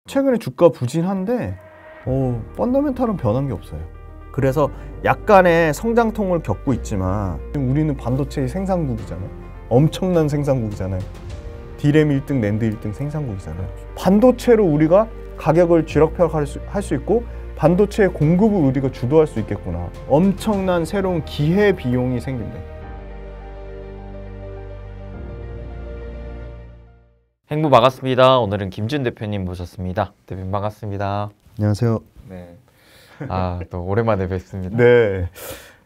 최근에 주가 부진한데 펀더멘탈은 변한 게 없어요. 그래서 약간의 성장통을 겪고 있지만 우리는 반도체 생산국이잖아요. 엄청난 생산국이잖아요. 디램 1등, 낸드 1등 생산국이잖아요. 반도체로 우리가 가격을 쥐락펴락할 수 있고 반도체 공급을 우리가 주도할 수 있겠구나. 엄청난 새로운 기회 비용이 생긴다. 행보 반갑습니다. 오늘은 김준 대표님 모셨습니다. 대표님 반갑습니다. 안녕하세요. 네. 또 오랜만에 뵙습니다. 네.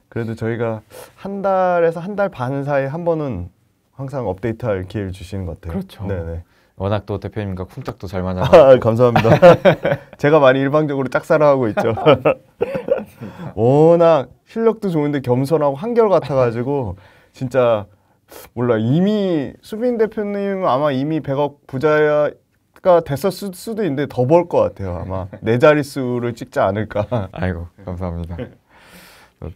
그래도 저희가 한 달에서 한 달 반 사이에 한 번은 항상 업데이트할 기회를 주시는 것 같아요. 그렇죠. 네네. 워낙 또 대표님과 쿵짝도 잘 맞아서. 감사합니다. 제가 많이 일방적으로 짝사랑하고 있죠. 워낙 실력도 좋은데 겸손하고 한결같아가지고 진짜 몰라. 이미 수빈 대표님 아마 이미 100억 부자가 됐었을 수도 있는데 더 벌 것 같아요. 아마 네 자릿수를 찍지 않을까. 아이고 감사합니다.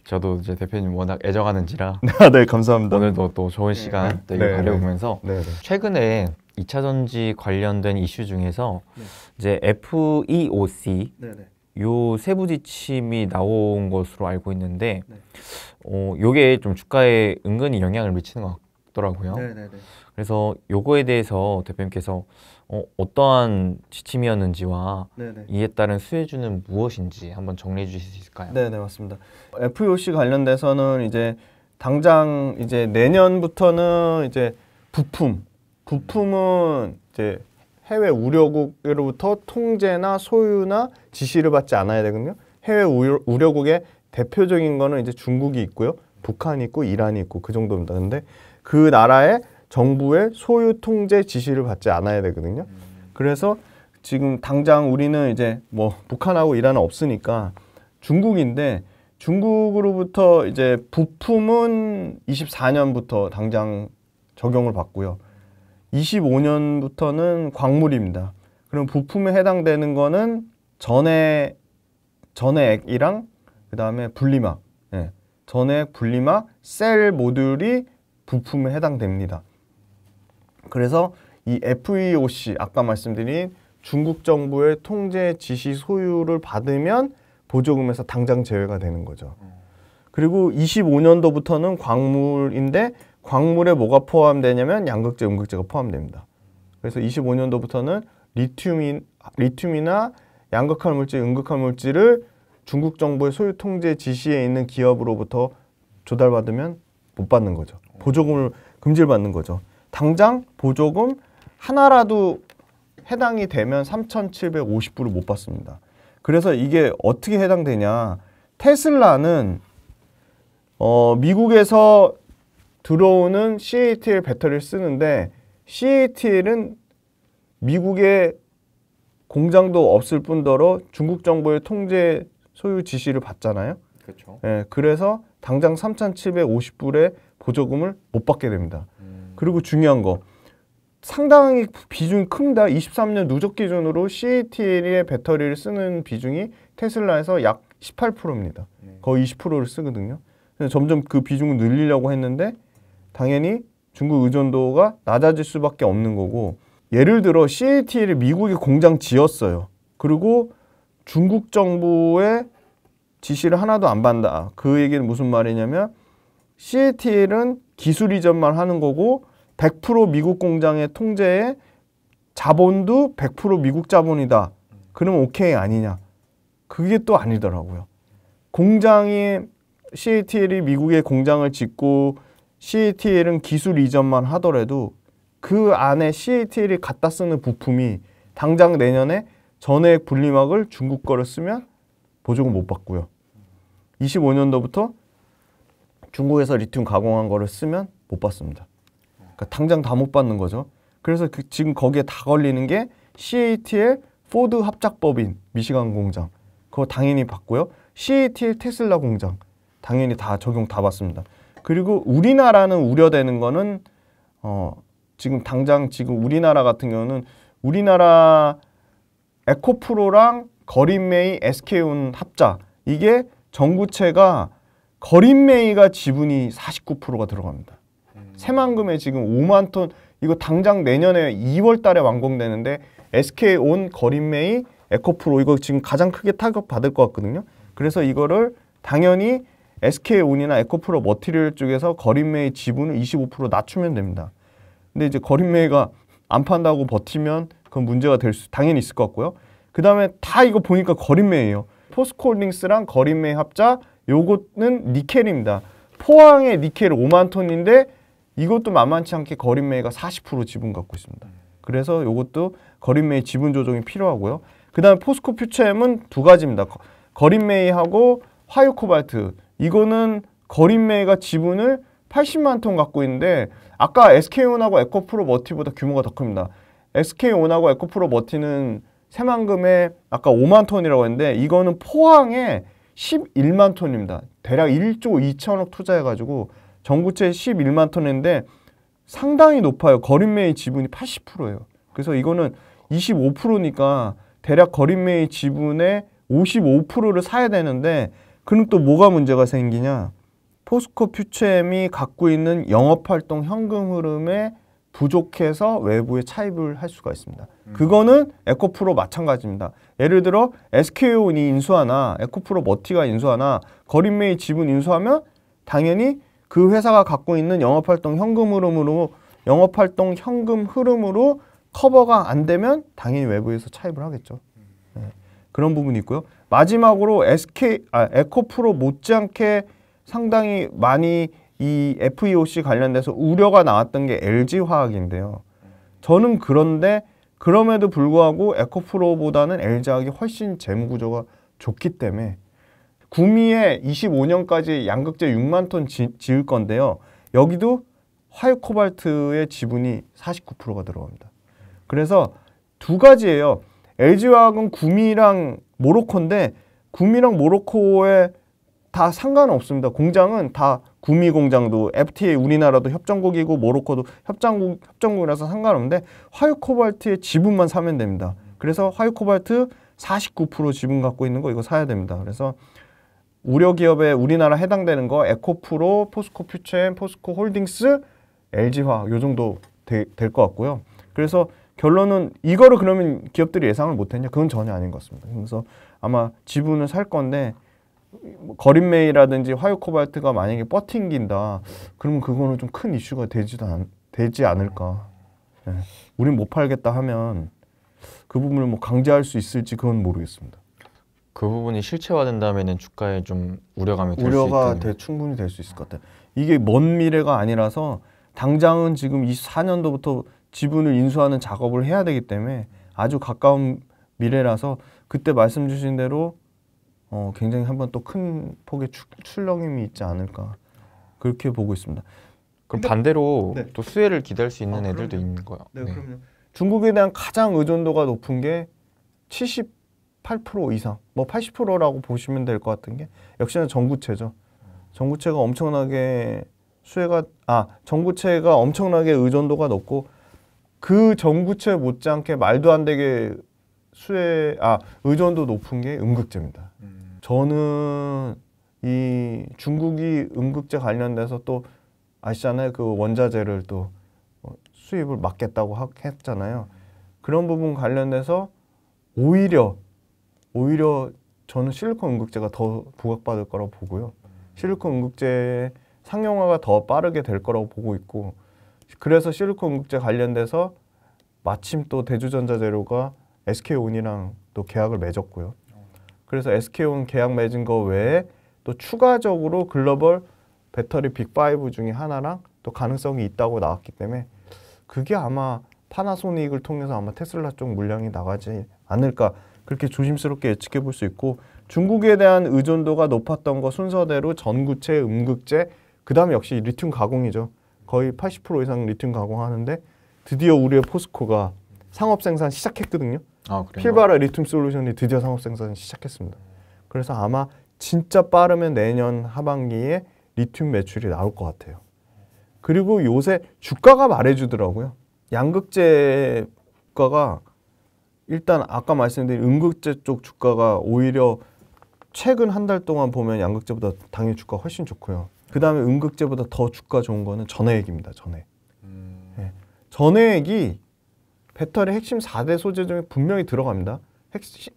저도 이제 대표님 워낙 애정하는지라. 네, 감사합니다. 오늘도 또 좋은 시간 또 가려보면서 최근에 2차 전지 관련된 이슈 중에서 이제 FEOC 요 세부 지침이 나온 것으로 알고 있는데 요게 좀 주가에 은근히 영향을 미치는 것 같더라고요. 그래서 요거에 대해서 대표님께서 어떠한 지침이었는지와 이에 따른 수혜주는 무엇인지 한번 정리해 주실 수 있을까요? 네, 맞습니다. FEOC 관련돼서는 이제 당장 이제 내년부터는 이제 부품은 이제 해외 우려국으로부터 통제나 소유나 지시를 받지 않아야 되거든요. 해외 우려국의 대표적인 거는 이제 중국이 있고요. 북한이 있고 이란이 있고 그 정도입니다. 근데 그 나라의 정부의 소유 통제 지시를 받지 않아야 되거든요. 그래서 지금 당장 우리는 이제 뭐 북한하고 이란은 없으니까 중국인데 중국으로부터 이제 부품은 24년부터 당장 적용을 받고요. 25년부터는 광물입니다. 그럼 부품에 해당되는 거는 전해액이랑 그 다음에 분리막, 전해액, 분리막, 셀 모듈이 부품에 해당됩니다. 그래서 이 FEOC 아까 말씀드린 중국 정부의 통제 지시 소유를 받으면 보조금에서 당장 제외가 되는 거죠. 그리고 25년도부터는 광물인데 광물에 뭐가 포함되냐면 양극재, 음극재가 포함됩니다. 그래서 25년도부터는 리튬이나 양극할 물질, 음극할 물질을 중국 정부의 소유 통제 지시에 있는 기업으로부터 조달받으면 못 받는 거죠. 보조금을 금지를 받는 거죠. 당장 보조금 하나라도 해당이 되면 3,750불을 못 받습니다. 그래서 이게 어떻게 해당되냐. 테슬라는 미국에서 들어오는 CATL 배터리를 쓰는데 CATL은 미국의 공장도 없을 뿐더러 중국 정부의 통제 소유 지시를 받잖아요. 그렇죠. 그래서 당장 3,750불의 보조금을 못 받게 됩니다. 그리고 중요한 거 상당히 비중이 큽니다. 23년 누적 기준으로 CATL의 배터리를 쓰는 비중이 테슬라에서 약 18%입니다. 거의 20%를 쓰거든요. 점점 그 비중을 늘리려고 했는데 당연히 중국 의존도가 낮아질 수밖에 없는 거고, 예를 들어 CATL이 미국에 공장 지었어요. 그리고 중국 정부의 지시를 하나도 안 받는다. 그 얘기는 무슨 말이냐면 CATL은 기술 이전만 하는 거고 100% 미국 공장의 통제에 자본도 100% 미국 자본이다. 그러면 오케이 아니냐. 그게 또 아니더라고요. CATL이 미국에 공장을 짓고 CATL은 기술 이전만 하더라도 그 안에 CATL이 갖다 쓰는 부품이 당장 내년에 전해액 분리막을 중국 거를 쓰면 보조금 못 받고요. 25년도부터 중국에서 리튬 가공한 거를 쓰면 못 받습니다. 그러니까 당장 다 못 받는 거죠. 그래서 지금 거기에 다 걸리는 게 CATL 포드 합작법인 미시간 공장. 그거 당연히 받고요. CATL 테슬라 공장. 당연히 다 적용 다 받습니다. 그리고 우리나라는 우려되는 거는 지금 우리나라 같은 경우는 우리나라 에코프로랑 거린메이, SK온 합작. 이게 전구체가 거린메이가 지분이 49%가 들어갑니다. 새만금에 지금 5만 톤, 이거 당장 내년에 2월 달에 완공되는데 SK온, 거린메이, 에코프로 이거 지금 가장 크게 타격 받을 것 같거든요. 그래서 이거를 당연히 SK온이나 에코프로 머티리얼 쪽에서 거린메이 지분을 25% 낮추면 됩니다. 근데 이제 거린메이가 안 판다고 버티면 그건 문제가 될 수 당연히 있을 것 같고요. 그 다음에 다 이거 보니까 거린메이예요. 포스코홀딩스랑 거린메이 합자 요거는 니켈입니다. 포항의 니켈 5만 톤인데 이것도 만만치 않게 거린메이가 40% 지분 갖고 있습니다. 그래서 요것도 거린메이 지분 조정이 필요하고요. 그 다음에 포스코 퓨처엠은 두 가지입니다. 거린메이하고 화유코발트. 이거는 거린메이가 지분을 80만 톤 갖고 있는데 아까 SK온하고 에코프로 머티보다 규모가 더 큽니다. SK온하고 에코프로 머티는 새만금에 아까 5만 톤이라고 했는데 이거는 포항에 11만 톤입니다. 대략 1조 2천억 투자해가지고 전구체 11만 톤인데 상당히 높아요. 거린메이 지분이 80%예요. 그래서 이거는 25%니까 대략 거린메이 지분의 55%를 사야 되는데 그럼 또 뭐가 문제가 생기냐? 포스코 퓨처엠이 갖고 있는 영업활동 현금 흐름에 부족해서 외부에 차입을 할 수가 있습니다. 그거는 에코프로 마찬가지입니다. 예를 들어 SK온이 인수하나 에코프로 머티가 인수하나 거린메이 지분 인수하면 당연히 그 회사가 갖고 있는 영업활동 현금 흐름으로 커버가 안 되면 당연히 외부에서 차입을 하겠죠. 네. 그런 부분이 있고요. 마지막으로 에코프로 못지않게 상당히 많이 이 FEOC 관련돼서 우려가 나왔던 게 LG화학인데요. 저는 그런데 그럼에도 불구하고 에코프로보다는 LG화학이 훨씬 재무구조가 좋기 때문에 구미에 25년까지 양극재 6만 톤 지을 건데요. 여기도 화유코발트의 지분이 49%가 들어갑니다. 그래서 두 가지예요. LG화학은 구미랑 모로코인데 구미랑 모로코에 다 상관없습니다. 공장은 다 구미 공장도 FTA 우리나라도 협정국이고 모로코도 협정국이라서 상관없는데 화유코발트의 지분만 사면 됩니다. 그래서 화유코발트 49% 지분 갖고 있는 거 이거 사야 됩니다. 그래서 우려 기업에 우리나라 해당되는 거 에코프로, 포스코 퓨처엠, 포스코 홀딩스, LG화학 요 정도 될 것 같고요. 그래서 결론은 이거를 그러면 기업들이 예상을 못했냐? 그건 전혀 아닌 것 같습니다. 그래서 아마 지분을 살 건데 거린메이라든지 화유코발트가 만약에 뻗팅긴다 그러면 그거는 좀 큰 이슈가 되지 않을까. 네. 우린 못 팔겠다 하면 그 부분을 뭐 강제할 수 있을지 그건 모르겠습니다. 그 부분이 실체화된다면 주가에 좀 우려감이 될 수 우려가 있겠네요. 충분히 될 수 있을 것 같아요. 이게 먼 미래가 아니라서 당장은 지금 24년도부터 지분을 인수하는 작업을 해야 되기 때문에 아주 가까운 미래라서 그때 말씀 주신 대로 굉장히 한번 또 큰 폭의 출렁임이 있지 않을까 그렇게 보고 있습니다. 그럼 반대로 네. 또 수혜를 기대할 수 있는 애들도 있는 거예요. 네, 그럼요. 중국에 대한 가장 의존도가 높은 게 78% 이상, 뭐 80%라고 보시면 될 것 같은 게 역시나 전구체죠. 전구체가 엄청나게 전구체가 엄청나게 의존도가 높고 그 전구체 못지않게 말도 안 되게 의존도 높은 게 음극재입니다. 저는 이 중국이 음극재 관련돼서 또 아시잖아요. 그 원자재를 또 수입을 막겠다고 했잖아요. 그런 부분 관련돼서 오히려 저는 실리콘 음극재가 더 부각받을 거라고 보고요. 실리콘 음극재 상용화가 더 빠르게 될 거라고 보고 있고 그래서 실리콘 음극재 관련돼서 마침 또 대주전자재료가 SK온이랑 또 계약을 맺었고요. 그래서 SK온 계약 맺은 거 외에 또 추가적으로 글로벌 배터리 빅5 중에 하나랑 또 가능성이 있다고 나왔기 때문에 그게 아마 파나소닉을 통해서 아마 테슬라 쪽 물량이 나가지 않을까 그렇게 조심스럽게 예측해 볼 수 있고 중국에 대한 의존도가 높았던 거 순서대로 전구체, 음극재 그 다음에 역시 리튬 가공이죠. 거의 80% 이상 리튬 가공하는데 드디어 우리의 포스코가 상업 생산 시작했거든요. 필바라 리튬 솔루션이 드디어 상업 생산 시작했습니다. 그래서 아마 진짜 빠르면 내년 하반기에 리튬 매출이 나올 것 같아요. 그리고 요새 주가가 말해주더라고요. 양극재 주가가 일단 아까 말씀드린 음극재 쪽 주가가 오히려 최근 한 달 동안 보면 양극재보다 당연히 주가 훨씬 좋고요. 그 다음에 음극재보다 더 주가 좋은 거는 전해액입니다. 전해액. 네. 전해액이 배터리 핵심 4대 소재 중에 분명히 들어갑니다.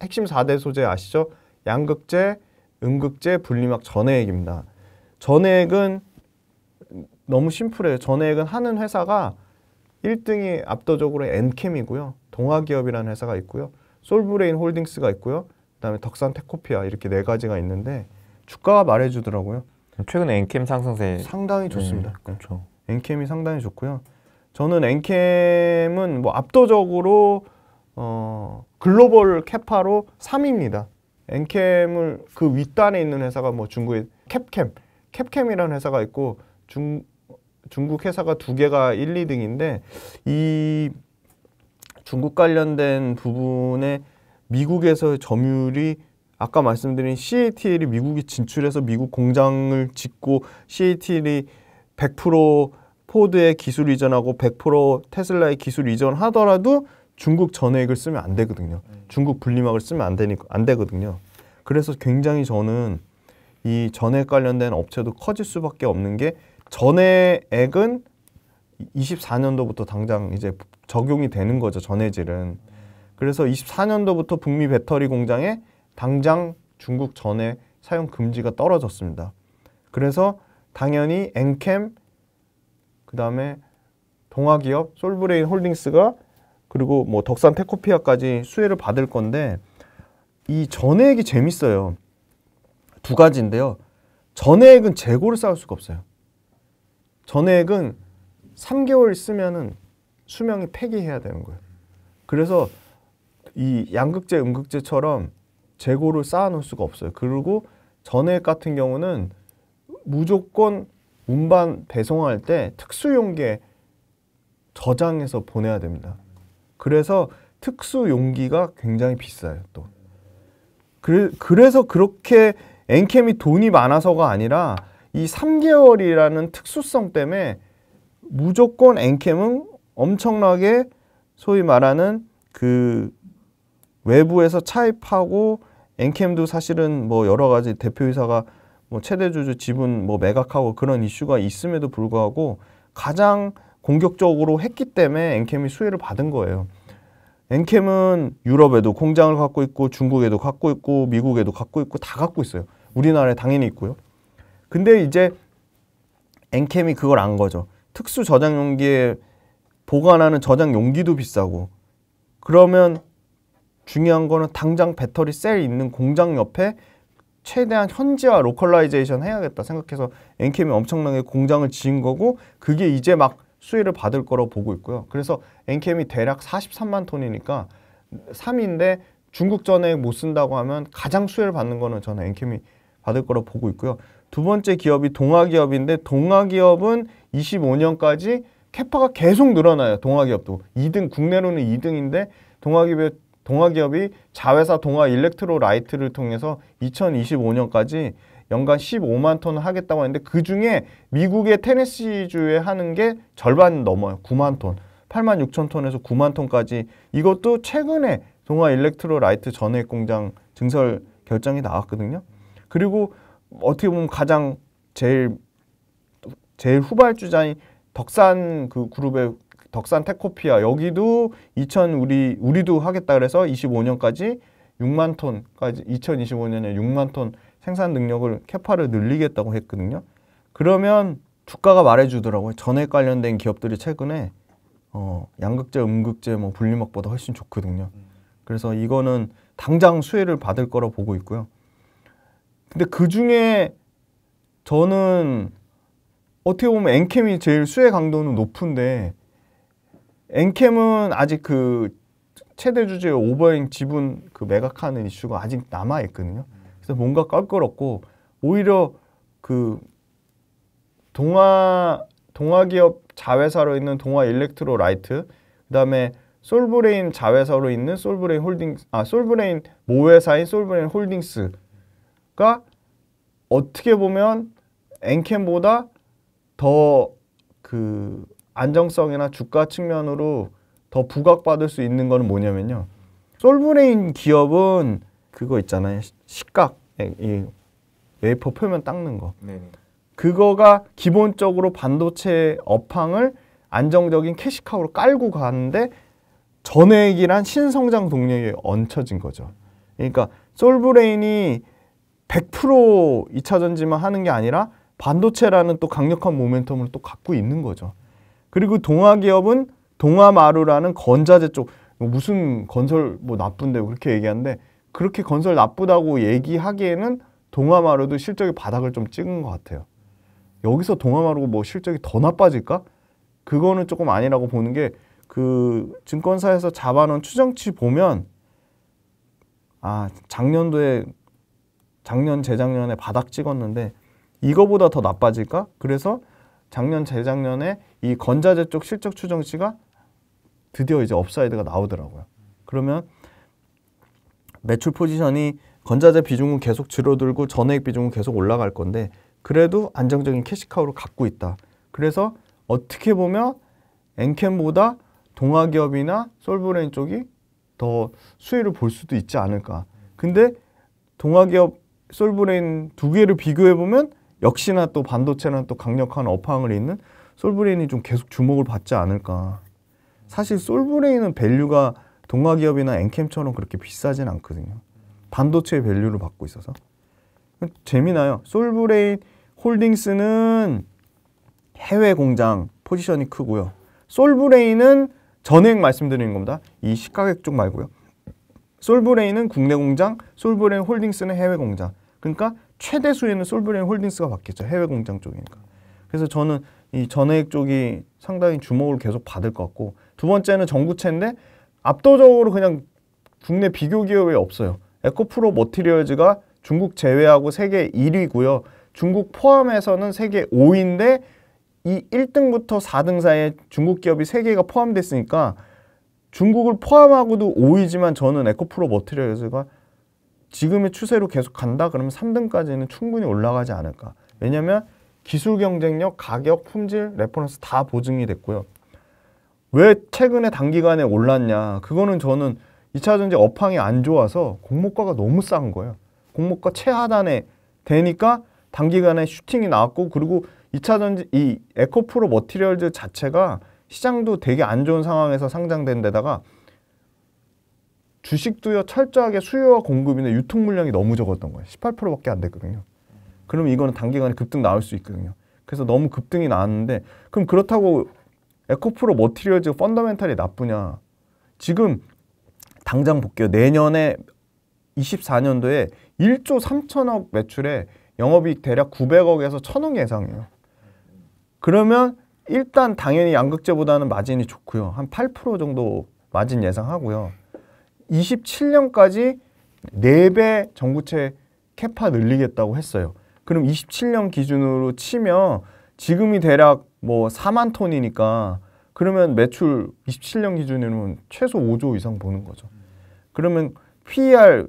핵심 4대 소재 아시죠? 양극재, 음극재, 분리막, 전해액입니다. 전해액은 너무 심플해요. 전해액은 하는 회사가 1등이 압도적으로 엔캠이고요. 동아기업이라는 회사가 있고요. 솔브레인 홀딩스가 있고요. 그다음에 덕산 테코피아 이렇게 4가지가 있는데 주가가 말해주더라고요. 최근에 엔캠 상승세 상당히 좋습니다. 네, 그렇죠. 엔캠이 상당히 좋고요. 저는 엔캠은 뭐 압도적으로 글로벌 캐파로 3위입니다. 엔캠을 그 윗단에 있는 회사가 뭐 중국의 캡캠이라는 회사가 있고 중국 회사가 2개가 1, 2등인데 이 중국 관련된 부분에 미국에서의 점유율이 아까 말씀드린 CATL이 미국에 진출해서 미국 공장을 짓고 CATL이 100% 포드의 기술 이전하고 100% 테슬라의 기술 이전하더라도 중국 전해액을 쓰면 안 되거든요. 중국 분리막을 쓰면 안 되거든요. 그래서 굉장히 저는 이 전해액 관련된 업체도 커질 수밖에 없는 게 전해액은 24년도부터 당장 이제 적용이 되는 거죠. 전해질은. 그래서 24년도부터 북미 배터리 공장에 당장 중국 전해 사용 금지가 떨어졌습니다. 그래서 당연히 엔캠, 그 다음에 동아기업, 솔브레인 홀딩스가 그리고 뭐 덕산 테코피아까지 수혜를 받을 건데 이 전해액이 재밌어요. 2가지인데요. 전해액은 재고를 쌓을 수가 없어요. 전해액은 3개월 쓰면은 수명이 폐기해야 되는 거예요. 그래서 이 양극재, 음극재처럼 재고를 쌓아놓을 수가 없어요. 그리고 전해액 같은 경우는 무조건 운반 배송할 때 특수용기에 저장해서 보내야 됩니다. 그래서 특수용기가 굉장히 비싸요. 또 그래서 그렇게 엔캠이 돈이 많아서가 아니라 이 3개월이라는 특수성 때문에 무조건 엔캠은 엄청나게 소위 말하는 그 외부에서 차입하고 엔캠도 사실은 뭐 여러 가지 대표이사가 뭐 최대 주주 지분 뭐 매각하고 그런 이슈가 있음에도 불구하고 가장 공격적으로 했기 때문에 엔캠이 수혜를 받은 거예요. 엔캠은 유럽에도 공장을 갖고 있고 중국에도 갖고 있고 미국에도 갖고 있고 다 갖고 있어요. 우리나라에 당연히 있고요. 근데 이제 엔캠이 그걸 안 거죠. 특수 저장 용기에 보관하는 저장 용기도 비싸고 그러면 중요한 거는 당장 배터리 셀 있는 공장 옆에 최대한 현지화 로컬라이제이션 해야겠다 생각해서 엔캠이 엄청나게 공장을 지은 거고 그게 이제 막 수혜를 받을 거라고 보고 있고요. 그래서 엔캠이 대략 43만 톤이니까 3위인데 중국 전해액 못 쓴다고 하면 가장 수혜를 받는 거는 저는 엔캠이 받을 거라고 보고 있고요. 2번째 기업이 동아기업인데 동아기업은 25년까지 캐파가 계속 늘어나요. 동아기업도 2등, 국내로는 2등인데 동아기업이 자회사 동아일렉트로라이트를 통해서 2025년까지 연간 15만 톤을 하겠다고 했는데 그중에 미국의 테네시주에 하는 게 절반 넘어요. 9만 톤. 8만 6천 톤에서 9만 톤까지 이것도 최근에 동아일렉트로라이트 전해액 공장 증설 결정이 나왔거든요. 그리고 어떻게 보면 가장 제일 후발주자인 덕산 그 그룹의 덕산 테코피아 여기도 우리도 하겠다 그래서 25년까지 6만 톤까지 2025년에 6만 톤 생산 능력을 캐파를 늘리겠다고 했거든요. 그러면 주가가 말해주더라고요. 전해액 관련된 기업들이 최근에 양극재, 음극재, 뭐 분리막보다 훨씬 좋거든요. 그래서 이거는 당장 수혜를 받을 거라고 보고 있고요. 근데 그 중에 저는 어떻게 보면 엔캠이 제일 수혜 강도는 높은데 엔캠은 아직 그 최대 주주의 오버행 지분 그 매각하는 이슈가 아직 남아 있거든요. 그래서 뭔가 껄끄럽고 오히려 그 동아기업 자회사로 있는 동아일렉트로라이트 그다음에 솔브레인 자회사로 있는 솔브레인 모회사인 솔브레인 홀딩스가 어떻게 보면 엔캠보다 더 그 안정성이나 주가 측면으로 더 부각받을 수 있는 거는 뭐냐면요. 솔브레인 기업은 그거 있잖아요. 식각, 이 웨이퍼 표면 닦는 거. 네네. 그거가 기본적으로 반도체 업황을 안정적인 캐시카우로 깔고 가는데 전액이란 신성장 동력이 얹혀진 거죠. 그러니까 솔브레인이 100% 2차 전지만 하는 게 아니라 반도체라는 또 강력한 모멘텀을 또 갖고 있는 거죠. 그리고 동아기업은 동아마루라는 건자재 쪽, 무슨 건설 뭐 나쁜데 그렇게 얘기하는데, 그렇게 건설 나쁘다고 얘기하기에는 동아마루도 실적이 바닥을 좀 찍은 것 같아요. 여기서 동아마루가 뭐 실적이 더 나빠질까? 그거는 조금 아니라고 보는 게, 그 증권사에서 잡아놓은 추정치 보면 작년도에 재작년에 바닥 찍었는데 이거보다 더 나빠질까? 그래서 작년 재작년에 이 건자재 쪽 실적 추정치가 드디어 이제 업사이드가 나오더라고요. 그러면 매출 포지션이 건자재 비중은 계속 줄어들고 전해액 비중은 계속 올라갈 건데, 그래도 안정적인 캐시카우를 갖고 있다. 그래서 어떻게 보면 엔캠보다 동아기업이나 솔브레인 쪽이 더 수혜를 볼 수도 있지 않을까. 근데 동아기업, 솔브레인 두 개를 비교해 보면 역시나 또 반도체는 또 강력한 업황을 잇는 솔브레인이 좀 계속 주목을 받지 않을까. 사실 솔브레인은 밸류가 동아기업이나 엔캠처럼 그렇게 비싸진 않거든요. 반도체의 밸류를 받고 있어서 재미나요. 솔브레인 홀딩스는 해외 공장 포지션이 크고요. 솔브레인은 전액 말씀드리는 겁니다. 이 시가격 쪽 말고요. 솔브레인은 국내 공장, 솔브레인 홀딩스는 해외 공장. 그러니까 최대 수혜는 솔브레인 홀딩스가 받겠죠. 해외 공장 쪽이니까. 그래서 저는 이 전액 쪽이 상당히 주목을 계속 받을 것 같고, 두 번째는 전구체인데 압도적으로 그냥 국내 비교 기업이 없어요. 에코프로 머티리얼즈가 중국 제외하고 세계 1위고요. 중국 포함해서는 세계 5위인데 이 1등부터 4등 사이에 중국 기업이 3개가 포함됐으니까 중국을 포함하고도 5위지만 저는 에코프로 머티리얼즈가 지금의 추세로 계속 간다 그러면 3등까지는 충분히 올라가지 않을까. 왜냐하면 기술 경쟁력, 가격, 품질, 레퍼런스 다 보증이 됐고요. 왜 최근에 단기간에 올랐냐. 그거는 저는 2차 전지 업황이 안 좋아서 공모가가 너무 싼 거예요. 공모가 최하단에 되니까 단기간에 슈팅이 나왔고, 그리고 2차 전지 이 에코프로 머티리얼즈 자체가 시장도 되게 안 좋은 상황에서 상장된 데다가 주식도요 철저하게 수요와 공급이나 유통 물량이 너무 적었던 거예요. 18%밖에 안 됐거든요. 그러면 이거는 단기간에 급등 나올 수 있거든요. 그래서 너무 급등이 나왔는데, 그럼 그렇다고 에코프로 머티리얼즈 펀더멘탈이 나쁘냐? 지금 당장 볼게요. 내년에 24년도에 1조 3천억 매출에 영업이익 대략 900억에서 1000억 예상이에요. 그러면 일단 당연히 양극재보다는 마진이 좋고요. 한 8% 정도 마진 예상하고요. 27년까지 4배 전구체 캐파 늘리겠다고 했어요. 그럼 27년 기준으로 치면 지금이 대략 뭐 4만 톤이니까 그러면 매출 27년 기준이면 최소 5조 이상 보는 거죠. 그러면 PER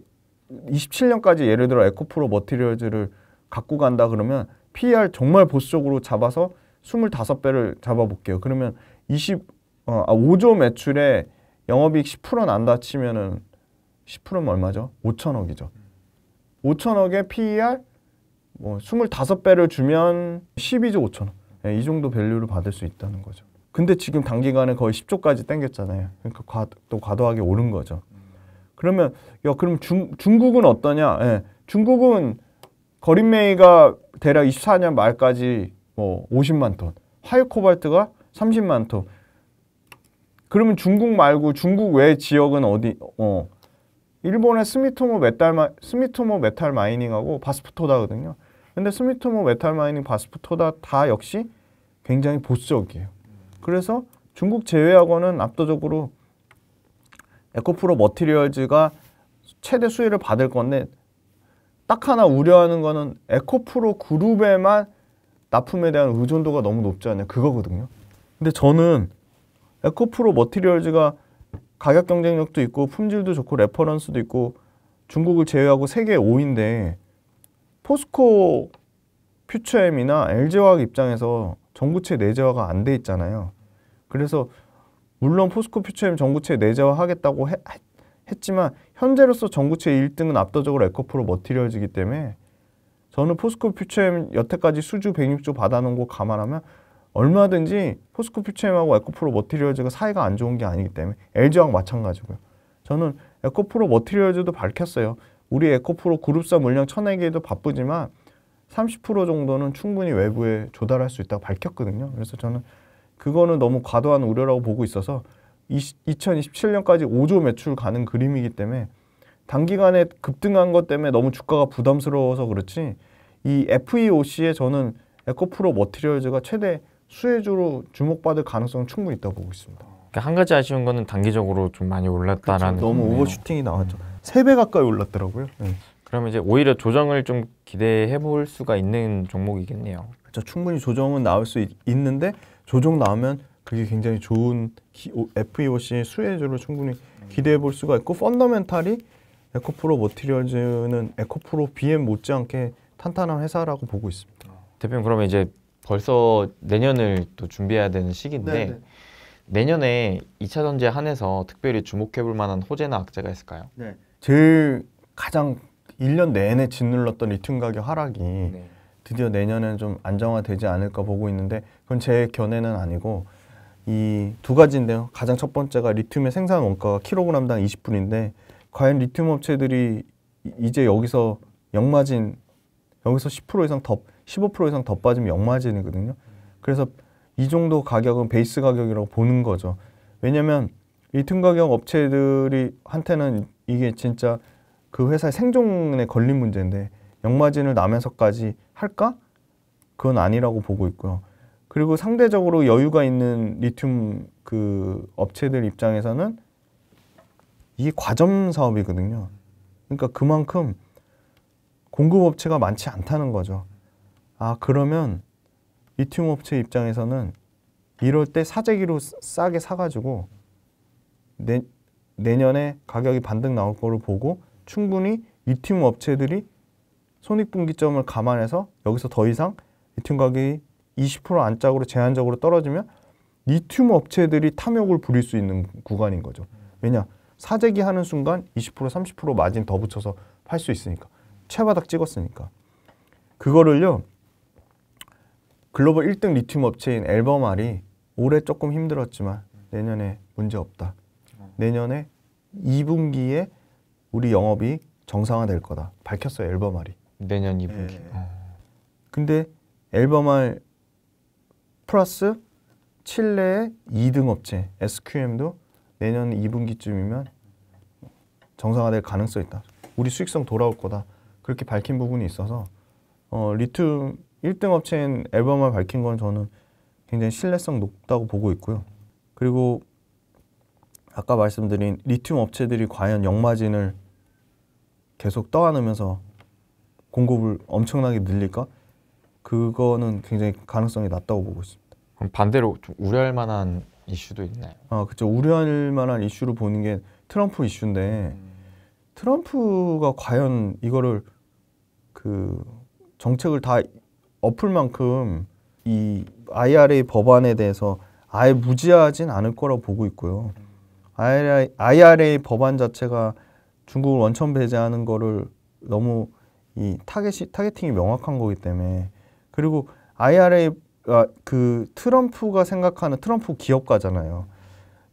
27년까지 예를 들어 에코프로 머티리얼즈를 갖고 간다 그러면 PER 정말 보수적으로 잡아서 25배를 잡아볼게요. 그러면 5조 매출에 영업이익 10% 난다 치면은 10%면 얼마죠? 5천억이죠. 5천억에 PER 뭐 25배를 주면 12조 5천억. 네, 이 정도 밸류를 받을 수 있다는 거죠. 근데 지금 단기간에 거의 10조까지 땡겼잖아요. 그러니까 또 과도하게 오른 거죠. 그러면 그럼 중국은 어떠냐? 네, 중국은 거린매가 대략 24년 말까지 뭐 50만 톤, 화유 코발트가 30만 톤. 그러면 중국 말고 중국 외 지역은 어디? 일본의 스미토모 메탈 마이닝하고 바스프토다거든요. 근데 스미토모 메탈 마이닝, 바스프토다 다 역시 굉장히 보수적이에요. 그래서 중국 제외하고는 압도적으로 에코프로 머티리얼즈가 최대 수혜를 받을 건데, 딱 하나 우려하는 거는 에코프로 그룹에만 납품에 대한 의존도가 너무 높지 않냐, 그거거든요. 근데 저는 에코프로 머티리얼즈가 가격 경쟁력도 있고 품질도 좋고 레퍼런스도 있고 중국을 제외하고 세계 5위인데 포스코 퓨처엠이나 LG화학 입장에서 전구체 내재화가 안 돼 있잖아요. 그래서 물론 포스코 퓨처엠 전구체 내재화 하겠다고 했지만 현재로서 전구체 1등은 압도적으로 에코프로 머티리얼즈이기 때문에 저는 포스코 퓨처엠 여태까지 수주 106조 받아놓은 거 감안하면 얼마든지 포스코 퓨처엠하고 에코프로 머티리얼즈가 사이가 안 좋은 게 아니기 때문에 LG하고 마찬가지고요. 저는 에코프로 머티리얼즈도 밝혔어요. 우리 에코프로 그룹사 물량 쳐내기에도 바쁘지만 30% 정도는 충분히 외부에 조달할 수 있다고 밝혔거든요. 그래서 저는 그거는 너무 과도한 우려라고 보고 있어서 2027년까지 5조 매출 가는 그림이기 때문에 단기간에 급등한 것 때문에 너무 주가가 부담스러워서 그렇지 이 FEOC에 저는 에코프로 머티리얼즈가 최대 수혜주로 주목받을 가능성은 충분히 있다고 보고 있습니다. 그러니까 한 가지 아쉬운 거는 단기적으로 좀 많이 올랐다라는 그렇죠. 너무 오버슈팅이 나왔죠. 3배 가까이 올랐더라고요. 네. 그러면 이제 오히려 조정을 좀 기대해 볼 수가 있는 종목이겠네요. 그렇죠. 충분히 조정은 나올 수 있는데 조정 나오면 그게 굉장히 좋은 FEOC 수혜주로 충분히 기대해 볼 수가 있고 펀더멘탈이 에코프로 머티리얼즈는 에코프로 BM 못지않게 탄탄한 회사라고 보고 있습니다. 대표님 그러면 이제 벌써 내년을 또 준비해야 되는 시기인데 네네. 내년에 2차 전지에 한해서 특별히 주목해 볼 만한 호재나 악재가 있을까요? 네. 제일 가장 1년 내내 짓눌렀던 리튬 가격 하락이 네. 드디어 내년에는 좀 안정화되지 않을까 보고 있는데 그건 제 견해는 아니고 이 두 가지인데요. 가장 첫 번째가 리튬의 생산 원가가 킬로그램당 20불인데 과연 리튬 업체들이 이제 여기서 역마진 여기서 10% 이상 더 15% 이상 더 빠지면 역마진이거든요. 그래서 이 정도 가격은 베이스 가격이라고 보는 거죠. 왜냐면 리튬 가격 업체들이 한테는 이게 진짜 그 회사의 생존에 걸린 문제인데 역마진을 나면서까지 할까? 그건 아니라고 보고 있고요. 그리고 상대적으로 여유가 있는 리튬 그 업체들 입장에서는 이게 과점 사업이거든요. 그러니까 그만큼 공급 업체가 많지 않다는 거죠. 아, 그러면 리튬 업체 입장에서는 이럴 때 사재기로 싸게 사가지고 내년에 가격이 반등 나올 거를 보고 충분히 리튬 업체들이 손익분기점을 감안해서 여기서 더 이상 리튬 가격이 20% 안짝으로 제한적으로 떨어지면 리튬 업체들이 탐욕을 부릴 수 있는 구간인 거죠. 왜냐? 사재기 하는 순간 20% 30% 마진 더 붙여서 팔 수 있으니까. 최바닥 찍었으니까. 그거를요. 글로벌 1등 리튬 업체인 엘버말이 올해 조금 힘들었지만 내년에 문제 없다. 내년에 2분기에 우리 영업이 정상화될 거다. 밝혔어요. 엘버말이. 내년 2분기. 근데 엘버말 플러스 칠레의 2등 업체 SQM도 내년 2분기쯤이면 정상화될 가능성이 있다. 우리 수익성 돌아올 거다. 그렇게 밝힌 부분이 있어서 리튬 1등 업체인 엘버말 밝힌 건 저는 굉장히 신뢰성 높다고 보고 있고요. 그리고 아까 말씀드린 리튬 업체들이 과연 역마진을 계속 떠안으면서 공급을 엄청나게 늘릴까? 그거는 굉장히 가능성이 낮다고 보고 있습니다. 그럼 반대로 좀 우려할 만한 이슈도 있나요? 그렇죠. 우려할 만한 이슈로 보는 게 트럼프 이슈인데 트럼프가 과연 이거를 그 정책을 다 엎을 만큼 이 IRA 법안에 대해서 아예 무지하진 않을 거라고 보고 있고요. IRA 법안 자체가 중국을 원천 배제하는 거를 너무 이 타겟팅이 명확한 거기 때문에 그리고 IRA가 그 트럼프가 생각하는 트럼프 기업가잖아요.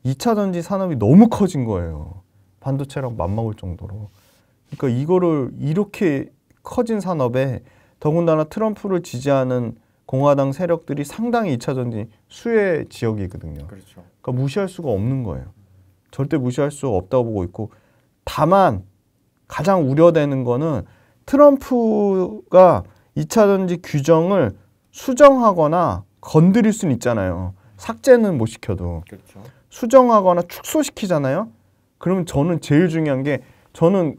2차 전지 산업이 너무 커진 거예요. 반도체랑 맞먹을 정도로. 그러니까 이거를 이렇게 커진 산업에 더군다나 트럼프를 지지하는 공화당 세력들이 상당히 2차 전지 수혜 지역이거든요. 그렇죠. 그러니까 무시할 수가 없는 거예요. 절대 무시할 수 없다고 보고 있고 다만 가장 우려되는 거는 트럼프가 2차 전지 규정을 수정하거나 건드릴 수는 있잖아요. 삭제는 못 시켜도. 그렇죠. 수정하거나 축소시키잖아요. 그러면 저는 제일 중요한 게 저는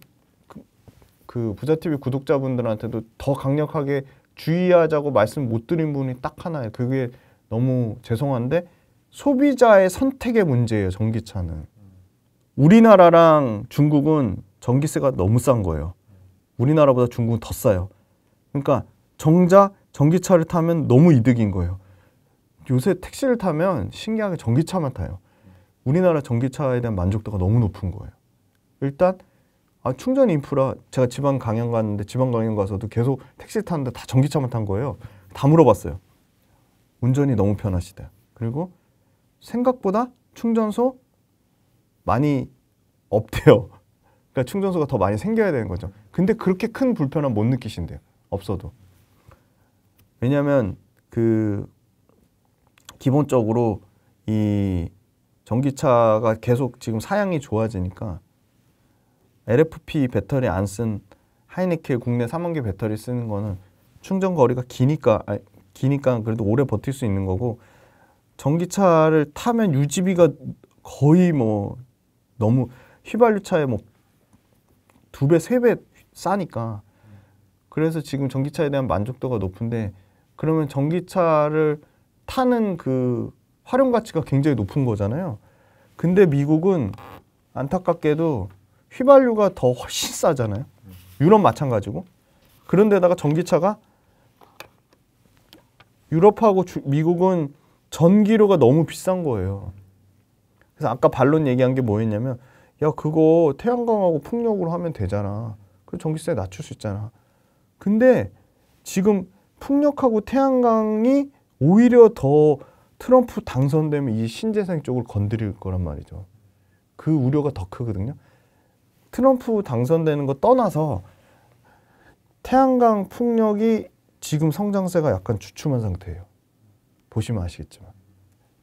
그 부자TV 구독자분들한테도 더 강력하게 주의하자고 말씀 못 드린 부분이 딱 하나예요. 그게 너무 죄송한데 소비자의 선택의 문제예요. 전기차는. 우리나라랑 중국은 전기세가 너무 싼 거예요. 우리나라보다 중국은 더 싸요. 그러니까 정작 전기차를 타면 너무 이득인 거예요. 요새 택시를 타면 신기하게 전기차만 타요. 우리나라 전기차에 대한 만족도가 너무 높은 거예요. 일단 충전 인프라 제가 지방 강연 갔는데 지방 강연 가서도 계속 택시 탔는데 다 전기차만 탄 거예요. 다 물어봤어요. 운전이 너무 편하시대요. 그리고 생각보다 충전소 많이 없대요. 그러니까 충전소가 더 많이 생겨야 되는 거죠. 근데 그렇게 큰 불편함 못 느끼신대요. 없어도. 왜냐하면 기본적으로 이 전기차가 계속 지금 사양이 좋아지니까 LFP 배터리 안 쓴 하이니켈 국내 3원기 배터리 쓰는 거는 충전 거리가 기니까 그래도 오래 버틸 수 있는 거고, 전기차를 타면 유지비가 거의 뭐 너무 휘발유차에 뭐 2배, 3배 싸니까. 그래서 지금 전기차에 대한 만족도가 높은데, 그러면 전기차를 타는 그 활용 가치가 굉장히 높은 거잖아요. 근데 미국은 안타깝게도 휘발유가 더 훨씬 싸잖아요. 유럽 마찬가지고. 그런데다가 전기차가 유럽하고 미국은 전기료가 너무 비싼 거예요. 그래서 아까 반론 얘기한 게 뭐였냐면, 야 그거 태양광하고 풍력으로 하면 되잖아. 그리고 전기세 낮출 수 있잖아. 근데 지금 풍력하고 태양광이 오히려 더 트럼프 당선되면 이 신재생 쪽을 건드릴 거란 말이죠. 그 우려가 더 크거든요. 트럼프 당선되는 거 떠나서 태양광 풍력이 지금 성장세가 약간 주춤한 상태예요. 보시면 아시겠지만.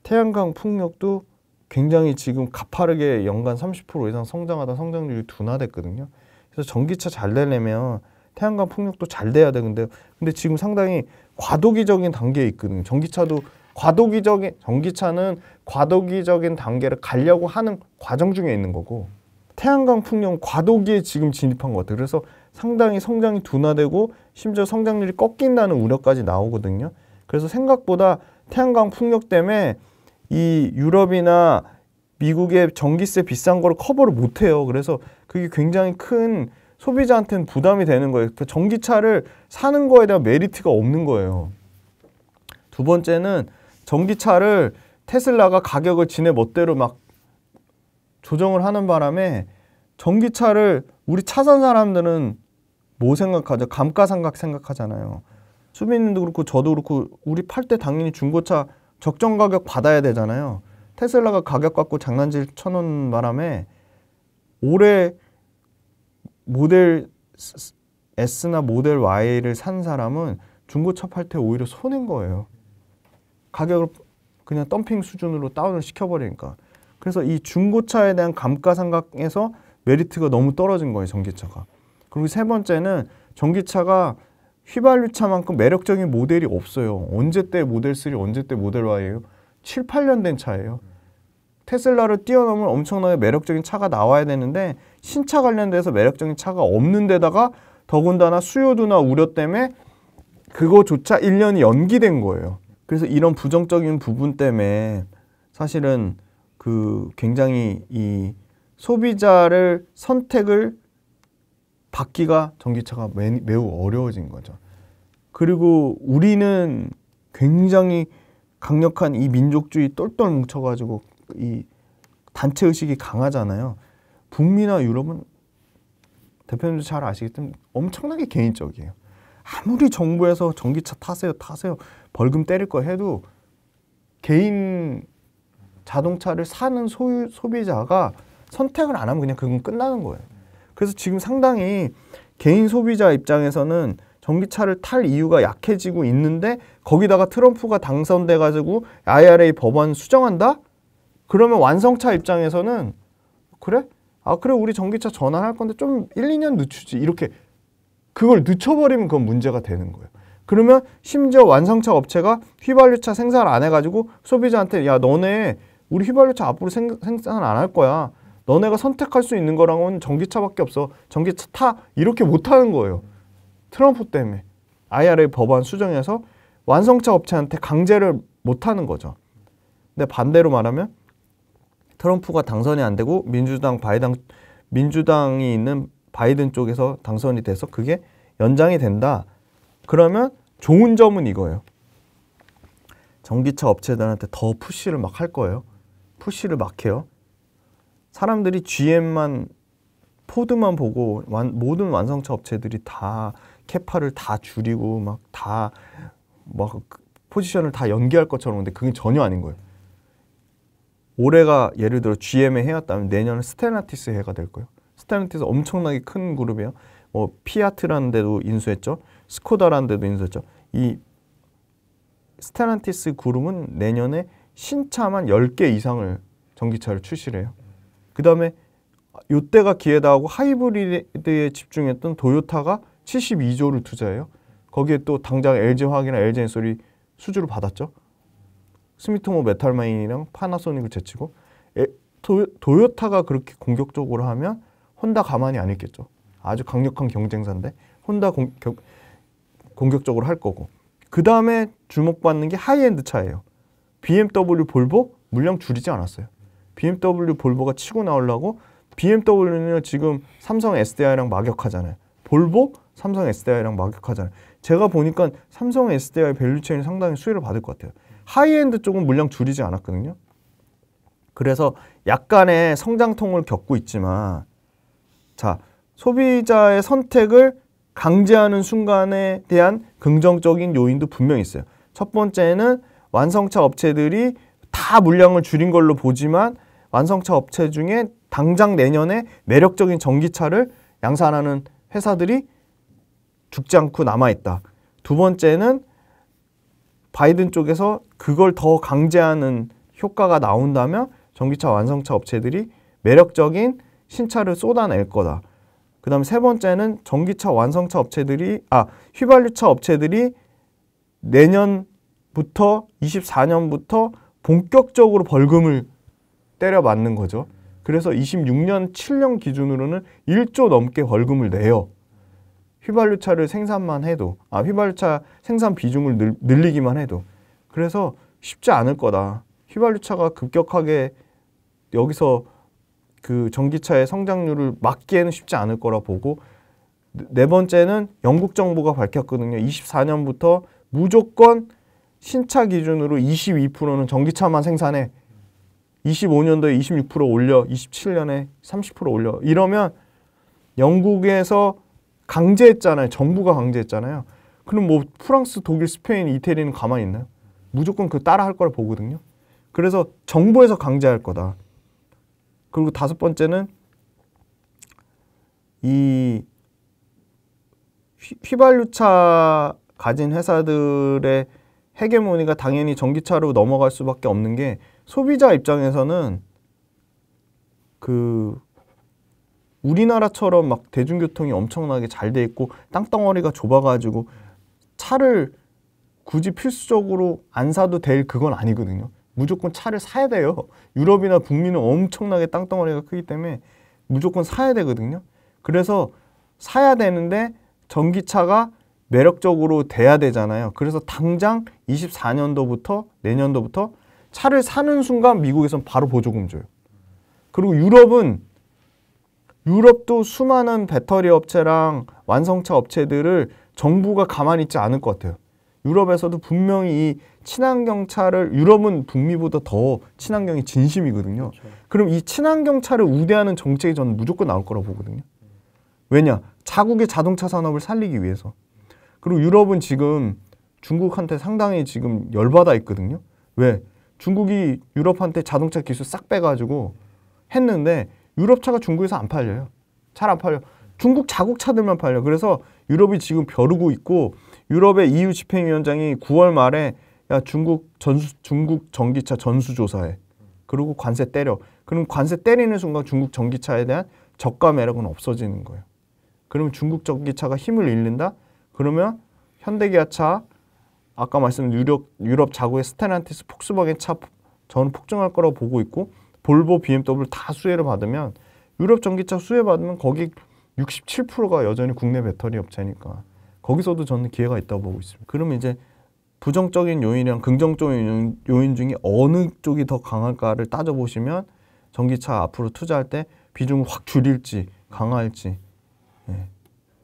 태양광 풍력도 굉장히 지금 가파르게 연간 30% 이상 성장하다 성장률이 둔화됐거든요. 그래서 전기차 잘 되려면 태양광 풍력도 잘 돼야 되는데, 근데 지금 상당히 과도기적인 단계에 있거든요. 전기차는 과도기적인 단계를 가려고 하는 과정 중에 있는 거고, 태양광 풍력은 과도기에 지금 진입한 것 같아요. 그래서 상당히 성장이 둔화되고 심지어 성장률이 꺾인다는 우려까지 나오거든요. 그래서 생각보다 태양광 풍력 때문에 이 유럽이나 미국의 전기세 비싼 거를 커버를 못해요. 그래서 그게 굉장히 큰 소비자한테는 부담이 되는 거예요. 그 전기차를 사는 거에 대한 메리트가 없는 거예요. 두 번째는 전기차를 테슬라가 가격을 지네 멋대로 막 조정을 하는 바람에 전기차를 우리 차 산 사람들은 뭐 생각하죠? 감가상각 생각하잖아요. 수빈님도 그렇고 저도 그렇고 우리 팔 때 당연히 중고차 적정 가격 받아야 되잖아요. 테슬라가 가격 갖고 장난질 쳐놓은 바람에 올해 모델 S나 모델 Y를 산 사람은 중고차 팔 때 오히려 손해인 거예요. 가격을 그냥 덤핑 수준으로 다운을 시켜버리니까. 그래서 이 중고차에 대한 감가상각에서 메리트가 너무 떨어진 거예요, 전기차가. 그리고 세 번째는 전기차가 휘발유차만큼 매력적인 모델이 없어요. 언제 때 모델 3, 언제 때 모델 Y예요? 7, 8년 된 차예요. 테슬라를 뛰어넘은 엄청나게 매력적인 차가 나와야 되는데 신차 관련돼서 매력적인 차가 없는 데다가 더군다나 수요도나 우려 때문에 그거조차 1년이 연기된 거예요. 그래서 이런 부정적인 부분 때문에 사실은 굉장히 이 소비자를 선택을 받기가 전기차가 매우 어려워진 거죠. 그리고 우리는 굉장히 강력한 이 민족주의 똘똘 뭉쳐가지고 이 단체의식이 강하잖아요. 북미나 유럽은 대표님도 잘 아시겠지만 엄청나게 개인적이에요. 아무리 정부에서 전기차 타세요 벌금 때릴 거 해도 개인 자동차를 사는 소비자가 선택을 안 하면 그냥 그건 끝나는 거예요. 그래서 지금 상당히 개인 소비자 입장에서는 전기차를 탈 이유가 약해지고 있는데 거기다가 트럼프가 당선돼가지고 IRA 법안 수정한다? 그러면 완성차 입장에서는 그래? 그래 우리 전기차 전환할 건데 좀 1, 2년 늦추지. 이렇게 그걸 늦춰버리면 그건 문제가 되는 거예요. 그러면 심지어 완성차 업체가 휘발유차 생산을 안 해가지고 소비자한테 야 너네 우리 휘발유차 앞으로 생산 안 할 거야. 너네가 선택할 수 있는 거랑은 전기차밖에 없어. 전기차 타. 이렇게 못하는 거예요. 트럼프 때문에. IRA 법안 수정해서 완성차 업체한테 강제를 못하는 거죠. 근데 반대로 말하면 트럼프가 당선이 안 되고 민주당이 있는 바이든 쪽에서 당선이 돼서 그게 연장이 된다. 그러면 좋은 점은 이거예요. 전기차 업체들한테 더 푸시를 막 할 거예요. 푸시를 막 해요. 사람들이 GM만 포드만 보고 모든 완성차 업체들이 다 캐파를 다 줄이고 막 포지션을 다 연기할 것처럼 근데 그게 전혀 아닌 거예요. 올해가 예를 들어 GM의 해였다면 내년은 스텔란티스 해가 될 거예요. 스텔란티스 엄청나게 큰 그룹이에요. 뭐 피아트라는 데도 인수했죠. 스코다라는 데도 인수했죠. 이 스텔란티스 그룹은 내년에 신차만 10개 이상을 전기차를 출시를 해요. 그 다음에 이때가 기회다 하고 하이브리드에 집중했던 도요타가 72조를 투자해요. 거기에 또 당장 LG화학이나 LG엔솔이 수주를 받았죠. 스미토모 메탈마인이랑 파나소닉을 제치고 도요타가 그렇게 공격적으로 하면 혼다 가만히 안 있겠죠. 아주 강력한 경쟁사인데 혼다 공격적으로 할 거고 그 다음에 주목받는 게 하이엔드 차예요. BMW, 볼보 물량 줄이지 않았어요. BMW, 볼보가 치고 나오려고 BMW는 지금 삼성 SDI랑 막역하잖아요. 볼보, 삼성 SDI랑 막역하잖아요. 제가 보니까 삼성 SDI 밸류체인이 상당히 수혜를 받을 것 같아요. 하이엔드 쪽은 물량 줄이지 않았거든요. 그래서 약간의 성장통을 겪고 있지만 자, 소비자의 선택을 강제하는 순간에 대한 긍정적인 요인도 분명히 있어요. 첫 번째는 완성차 업체들이 다 물량을 줄인 걸로 보지만 완성차 업체 중에 당장 내년에 매력적인 전기차를 양산하는 회사들이 죽지 않고 남아있다. 두 번째는 바이든 쪽에서 그걸 더 강제하는 효과가 나온다면 전기차 완성차 업체들이 매력적인 신차를 쏟아낼 거다. 그 다음에 세 번째는 전기차 완성차 업체들이 휘발유차 업체들이 내년부터 24년부터 본격적으로 벌금을 때려 맞는 거죠. 그래서 26년 7년 기준으로는 1조 넘게 벌금을 내요. 휘발유차를 생산만 해도 휘발유차 생산 비중을 늘리기만 해도 그래서 쉽지 않을 거다. 휘발유차가 급격하게 여기서 그 전기차의 성장률을 막기에는 쉽지 않을 거라 보고 네 번째는 영국 정부가 밝혔거든요. 24년부터 무조건 신차 기준으로 22%는 전기차만 생산해. 25년도에 26% 올려, 27년에 30% 올려. 이러면 영국에서 강제했잖아요. 정부가 강제했잖아요. 그럼 뭐 프랑스, 독일, 스페인, 이태리는 가만히 있나요? 무조건 그 따라 할 걸 보거든요. 그래서 정부에서 강제할 거다. 그리고 다섯 번째는 이 휘발유차 가진 회사들의 헤게모니가 당연히 전기차로 넘어갈 수밖에 없는 게 소비자 입장에서는 그 우리나라처럼 막 대중교통이 엄청나게 잘 돼 있고 땅덩어리가 좁아가지고 차를 굳이 필수적으로 안 사도 될 그건 아니거든요. 무조건 차를 사야 돼요. 유럽이나 북미는 엄청나게 땅덩어리가 크기 때문에 무조건 사야 되거든요. 그래서 사야 되는데 전기차가 매력적으로 돼야 되잖아요. 그래서 당장 24년도부터 내년도부터 차를 사는 순간 미국에선 바로 보조금 줘요. 그리고 유럽도 수많은 배터리 업체랑 완성차 업체들을 정부가 가만히 있지 않을 것 같아요. 유럽에서도 분명히 이 친환경 차를 유럽은 북미보다 더 친환경이 진심이거든요. 그렇죠. 그럼 이 친환경 차를 우대하는 정책이 저는 무조건 나올 거라고 보거든요. 왜냐? 자국의 자동차 산업을 살리기 위해서. 그리고 유럽은 지금 중국한테 상당히 지금 열받아 있거든요. 왜? 중국이 유럽한테 자동차 기술 싹 빼가지고 했는데 유럽 차가 중국에서 안 팔려요. 잘 안 팔려. 중국 자국 차들만 팔려. 그래서 유럽이 지금 벼르고 있고 유럽의 EU 집행위원장이 9월 말에 야 중국 전기차 전수 조사해. 그리고 관세 때려. 그럼 관세 때리는 순간 중국 전기차에 대한 저가 매력은 없어지는 거예요. 그러면 중국 전기차가 힘을 잃는다? 그러면 현대기아차, 아까 말씀드린 유럽 자국의 스텔란티스, 폭스바겐 차 저는 폭증할 거라고 보고 있고 볼보, BMW 다 수혜를 받으면 유럽 전기차 수혜 받으면 거기 67%가 여전히 국내 배터리 업체니까 거기서도 저는 기회가 있다고 보고 있습니다. 그러면 이제 부정적인 요인이랑 긍정적인 요인 중에 어느 쪽이 더 강할까를 따져보시면 전기차 앞으로 투자할 때 비중을 확 줄일지 강화할지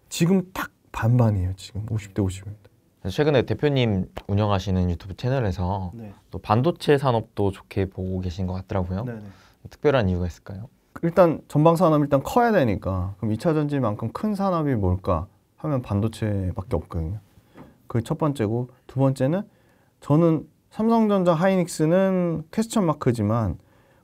지금 딱 반반이에요. 지금 50대 50입니다. 최근에 대표님 운영하시는 유튜브 채널에서 또 반도체 산업도 좋게 보고 계신 것 같더라고요. 특별한 이유가 있을까요? 일단 전방 산업이 일단 커야 되니까 그럼 2차 전지만큼 큰 산업이 뭘까 하면 반도체밖에 없거든요. 그게 첫 번째고 두 번째는 저는 삼성전자, 하이닉스는 퀘스천 마크지만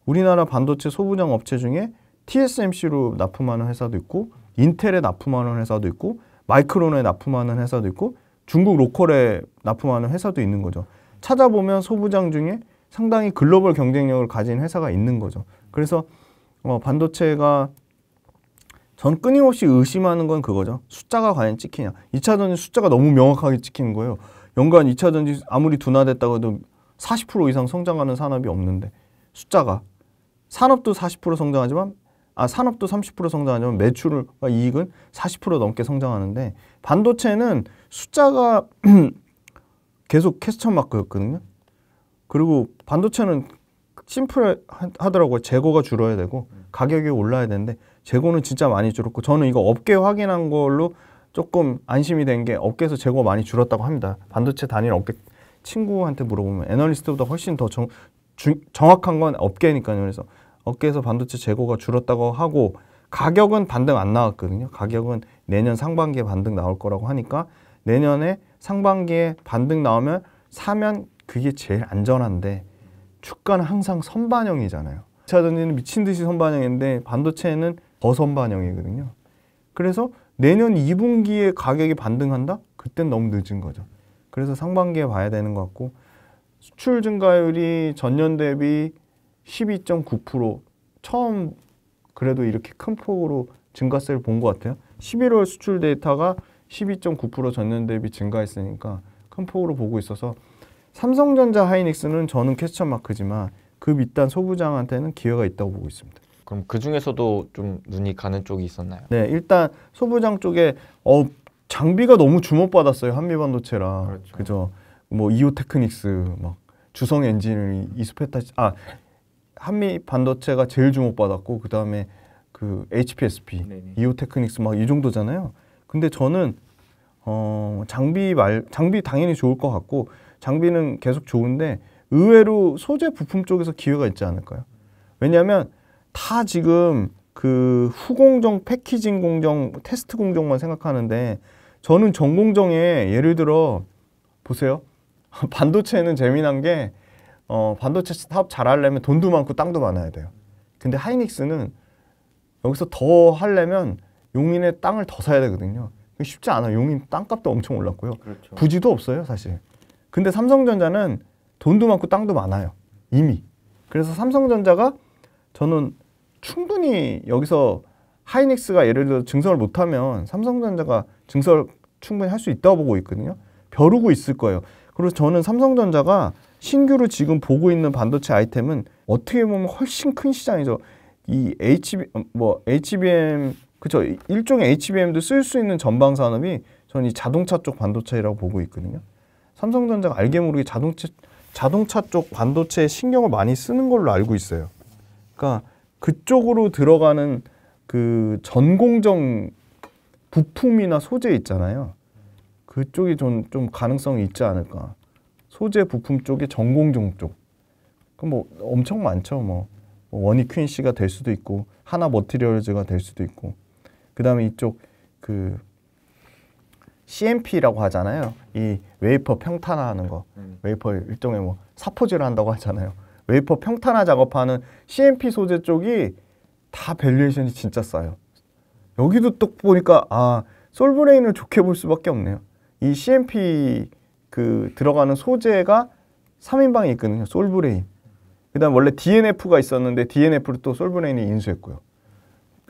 우리나라 반도체 소부장 업체 중에 TSMC로 납품하는 회사도 있고 인텔에 납품하는 회사도 있고 마이크론에 납품하는 회사도 있고 중국 로컬에 납품하는 회사도 있는 거죠. 찾아보면 소부장 중에 상당히 글로벌 경쟁력을 가진 회사가 있는 거죠. 그래서 반도체가 전 끊임없이 의심하는 건 그거죠. 숫자가 과연 찍히냐. 2차전지 숫자가 너무 명확하게 찍히는 거예요. 연간 2차전지 아무리 둔화됐다고 해도 40% 이상 성장하는 산업이 없는데 숫자가 산업도 40% 성장하지만 산업도 30% 성장하지만 매출과 이익은 40% 넘게 성장하는데 반도체는 숫자가 계속 퀘스천 마크였거든요. 그리고 반도체는 심플하더라고요. 재고가 줄어야 되고 가격이 올라야 되는데 재고는 진짜 많이 줄었고 저는 이거 업계 확인한 걸로 조금 안심이 된 게 업계에서 재고가 많이 줄었다고 합니다. 반도체 단일 업계 친구한테 물어보면 애널리스트보다 훨씬 더 정확한 건 업계니까요. 그래서 업계에서 반도체 재고가 줄었다고 하고 가격은 반등 안 나왔거든요. 가격은 내년 상반기에 반등 나올 거라고 하니까 내년에 상반기에 반등 나오면 사면 그게 제일 안전한데 주가는 항상 선반영이잖아요. 2차전지는 미친 듯이 선반영인데 반도체는 저선반영이거든요. 그래서 내년 2분기에 가격이 반등한다? 그땐 너무 늦은 거죠. 그래서 상반기에 봐야 되는 것 같고 수출 증가율이 전년 대비 12.9% 처음 그래도 이렇게 큰 폭으로 증가세를 본 것 같아요. 11월 수출 데이터가 12.9% 전년 대비 증가했으니까 큰 폭으로 보고 있어서 삼성전자, 하이닉스는 저는 퀘스천 마크지만 그 밑단 소부장한테는 기회가 있다고 보고 있습니다. 그럼 그 중에서도 좀 눈이 가는 쪽이 있었나요? 네, 일단 소부장 쪽에 장비가 너무 주목받았어요. 한미반도체랑 그렇죠. 그죠? 뭐 이오테크닉스, 막 주성 엔지니어링, 이스페타 한미반도체가 제일 주목받았고 그 다음에 그 HPSP, 네네. 이오테크닉스 막 이 정도잖아요. 근데 저는 장비 당연히 좋을 것 같고 장비는 계속 좋은데 의외로 소재 부품 쪽에서 기회가 있지 않을까요? 왜냐하면 다 지금 그 후공정, 패키징 공정, 테스트 공정만 생각하는데 저는 전공정에 예를 들어 보세요. 반도체는 재미난 게 반도체 사업 잘하려면 돈도 많고 땅도 많아야 돼요. 근데 하이닉스는 여기서 더 하려면 용인에 땅을 더 사야 되거든요. 쉽지 않아요. 용인 땅값도 엄청 올랐고요. 그렇죠. 부지도 없어요, 사실. 근데 삼성전자는 돈도 많고 땅도 많아요. 이미. 그래서 삼성전자가 저는 충분히 여기서 하이닉스가 예를 들어 증설을 못하면 삼성전자가 증설 충분히 할 수 있다고 보고 있거든요. 벼르고 있을 거예요. 그래서 저는 삼성전자가 신규로 지금 보고 있는 반도체 아이템은 어떻게 보면 훨씬 큰 시장이죠. 이 HBM 그쵸, 일종의 HBM도 쓸 수 있는 전방 산업이 저는 이 자동차 쪽 반도체라고 보고 있거든요. 삼성전자가 알게 모르게 자동차 쪽 반도체에 신경을 많이 쓰는 걸로 알고 있어요. 그러니까 그쪽으로 들어가는 그 전공정 부품이나 소재 있잖아요. 그쪽이 좀 가능성이 있지 않을까. 소재 부품 쪽에 전공정 쪽. 그럼 뭐 엄청 많죠. 뭐 원익 퀸시가 될 수도 있고 하나 머티리얼즈가 될 수도 있고 그 다음에 이쪽 그 CMP라고 하잖아요. 이 웨이퍼 평탄화하는 거. 웨이퍼 일종의 뭐 사포질 한다고 하잖아요. 웨이퍼 평탄화 작업하는 CMP 소재 쪽이 다 밸류에이션이 진짜 싸요. 여기도 또 보니까 솔브레인을 좋게 볼 수밖에 없네요. 이 CMP 그 들어가는 소재가 3인방이 있거든요. 솔브레인. 그 다음 원래 DNF가 있었는데 DNF를 또 솔브레인이 인수했고요.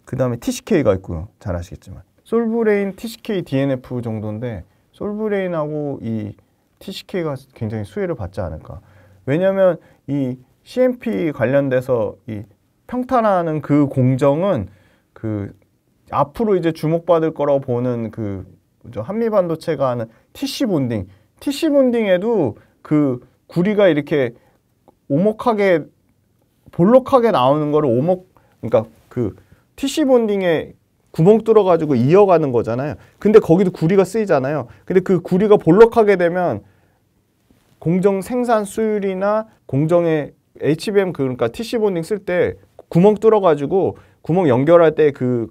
그 다음에 TCK가 있고요. 잘 아시겠지만. 솔브레인, TCK, DNF 정도인데 솔브레인하고 이 TCK가 굉장히 수혜를 받지 않을까. 왜냐하면 이 CMP 관련돼서 이 평탄화하는 그 공정은 그 앞으로 이제 주목받을 거라고 보는 그 한미반도체가 하는 TC 본딩. TC 본딩에도 그 구리가 이렇게 오목하게 볼록하게 나오는 거를 그러니까 그 TC 본딩에 구멍 뚫어가지고 이어가는 거잖아요. 근데 거기도 구리가 쓰이잖아요. 근데 그 구리가 볼록하게 되면 공정 생산 수율이나 공정의 HBM 그러니까 TC 본딩 쓸 때 구멍 뚫어가지고 구멍 연결할 때 그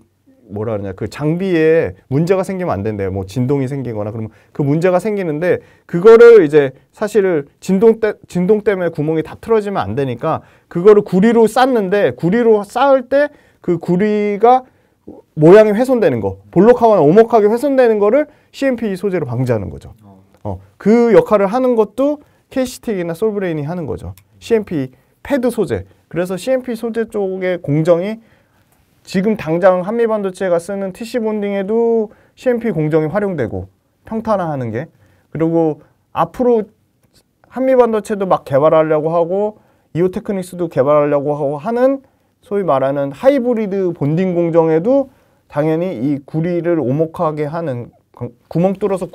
뭐라 그러냐, 그 장비에 문제가 생기면 안 된대요. 뭐 진동이 생기거나 그러면 그 문제가 생기는데 그거를 이제 사실 진동 때문에 구멍이 다 틀어지면 안 되니까 그거를 구리로 쌓는데 구리로 쌓을 때 그 구리가 모양이 훼손되는 거, 볼록하거나 오목하게 훼손되는 거를 CMP 소재로 방지하는 거죠. 그 역할을 하는 것도 K-시텍이나 솔브레인이 하는 거죠. CMP 패드 소재. 그래서 CMP 소재 쪽의 공정이 지금 당장 한미반도체가 쓰는 TC 본딩에도 CMP 공정이 활용되고 평탄화하는 게, 그리고 앞으로 한미반도체도 막 개발하려고 하고 이오테크닉스도 개발하려고 하고 하는 소위 말하는 하이브리드 본딩 공정에도 당연히 이 구리를 오목하게 하는, 구멍 뚫어서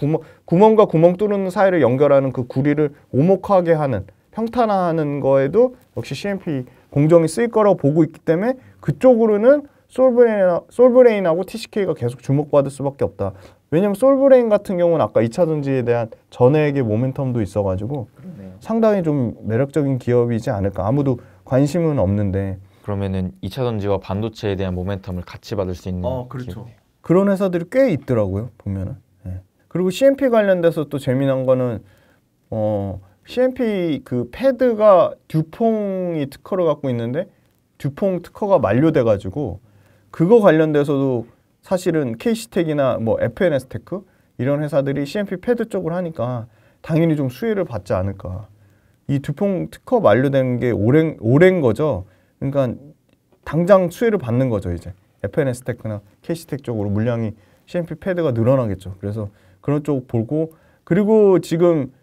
구멍과 구멍 뚫는 사이를 연결하는 그 구리를 오목하게 하는, 평탄화하는 거에도 역시 CMP 공정이 쓰일 거라고 보고 있기 때문에 그쪽으로는 솔브레인하고 TCK가 계속 주목받을 수밖에 없다. 왜냐면 솔브레인 같은 경우는 아까 2차 전지에 대한 전액의 모멘텀도 있어가지고 그러네요. 상당히 좀 매력적인 기업이지 않을까. 아무도 관심은 없는데. 그러면은 2차 전지와 반도체에 대한 모멘텀을 같이 받을 수 있는 그렇죠. 기업이네요. 그런 회사들이 꽤 있더라고요, 보면은. 네. 그리고 CMP 관련돼서 또 재미난 거는 CMP 그 패드가 듀퐁이 특허를 갖고 있는데 듀퐁 특허가 만료돼가지고 그거 관련돼서도 사실은 K-시텍이나 뭐 FNS테크 이런 회사들이 CMP 패드 쪽을 하니까 당연히 좀 수혜를 받지 않을까. 이 듀퐁 특허 만료된 게 오랜 거죠. 그러니까 당장 수혜를 받는 거죠. 이제 FNS테크나 K-시텍 쪽으로 물량이 CMP 패드가 늘어나겠죠. 그래서 그런 쪽 보고, 그리고 지금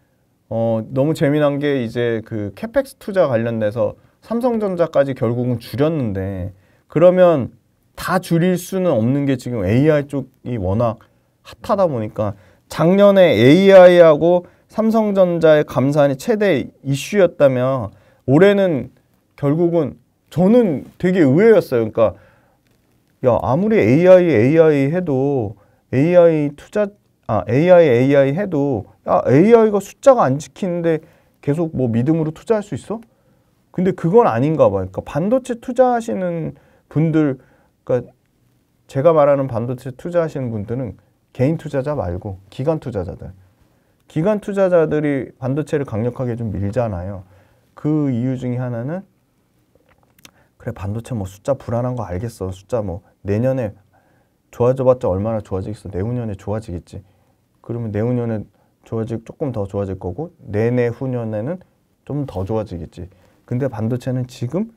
너무 재미난 게 이제 그 캐펙스 투자 관련돼서 삼성전자까지 결국은 줄였는데, 그러면 다 줄일 수는 없는 게 지금 AI 쪽이 워낙 핫하다 보니까 작년에 AI하고 삼성전자의 감산이 최대 이슈였다면 올해는 결국은 저는 되게 의외였어요. 그러니까 야, 아무리 AI 해도 AI 해도 야, AI가 숫자가 안 지키는데 계속 뭐 믿음으로 투자할 수 있어? 근데 그건 아닌가 봐요. 그러니까 반도체 투자하시는 분들, 그러니까 제가 말하는 반도체 투자하시는 분들은 개인 투자자 말고 기관 투자자들. 기관 투자자들이 반도체를 강력하게 좀 밀잖아요. 그 이유 중에 하나는 그래, 반도체 뭐 숫자 불안한 거 알겠어. 숫자 뭐 내년에 좋아져봤자 얼마나 좋아지겠어. 내후년에 좋아지겠지. 그러면 내후년에 조금 더 좋아질 거고 내내후년에는 좀 더 좋아지겠지. 근데 반도체는 지금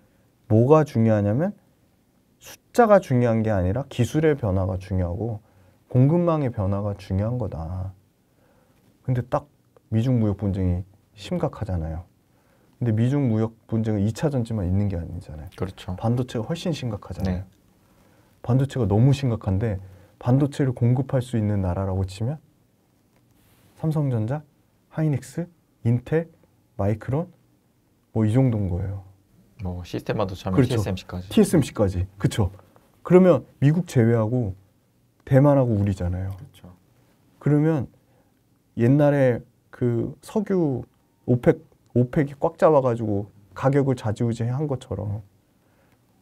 뭐가 중요하냐면 숫자가 중요한 게 아니라 기술의 변화가 중요하고 공급망의 변화가 중요한 거다. 근데 딱 미중 무역 분쟁이 심각하잖아요. 근데 미중 무역 분쟁은 2차 전지만 있는 게 아니잖아요. 그렇죠. 반도체가 훨씬 심각하잖아요. 네. 반도체가 너무 심각한데 반도체를 공급할 수 있는 나라라고 치면 삼성전자, 하이닉스, 인텔, 마이크론 뭐 이 정도인 거예요. 뭐 시스템 반도체 하면 그렇죠. TSMC까지. 그렇죠. 그러면 미국 제외하고 대만하고 우리잖아요. 그렇죠. 그러면 옛날에 그 석유 오펙이 꽉 잡아가지고 가격을 좌지우지한 것처럼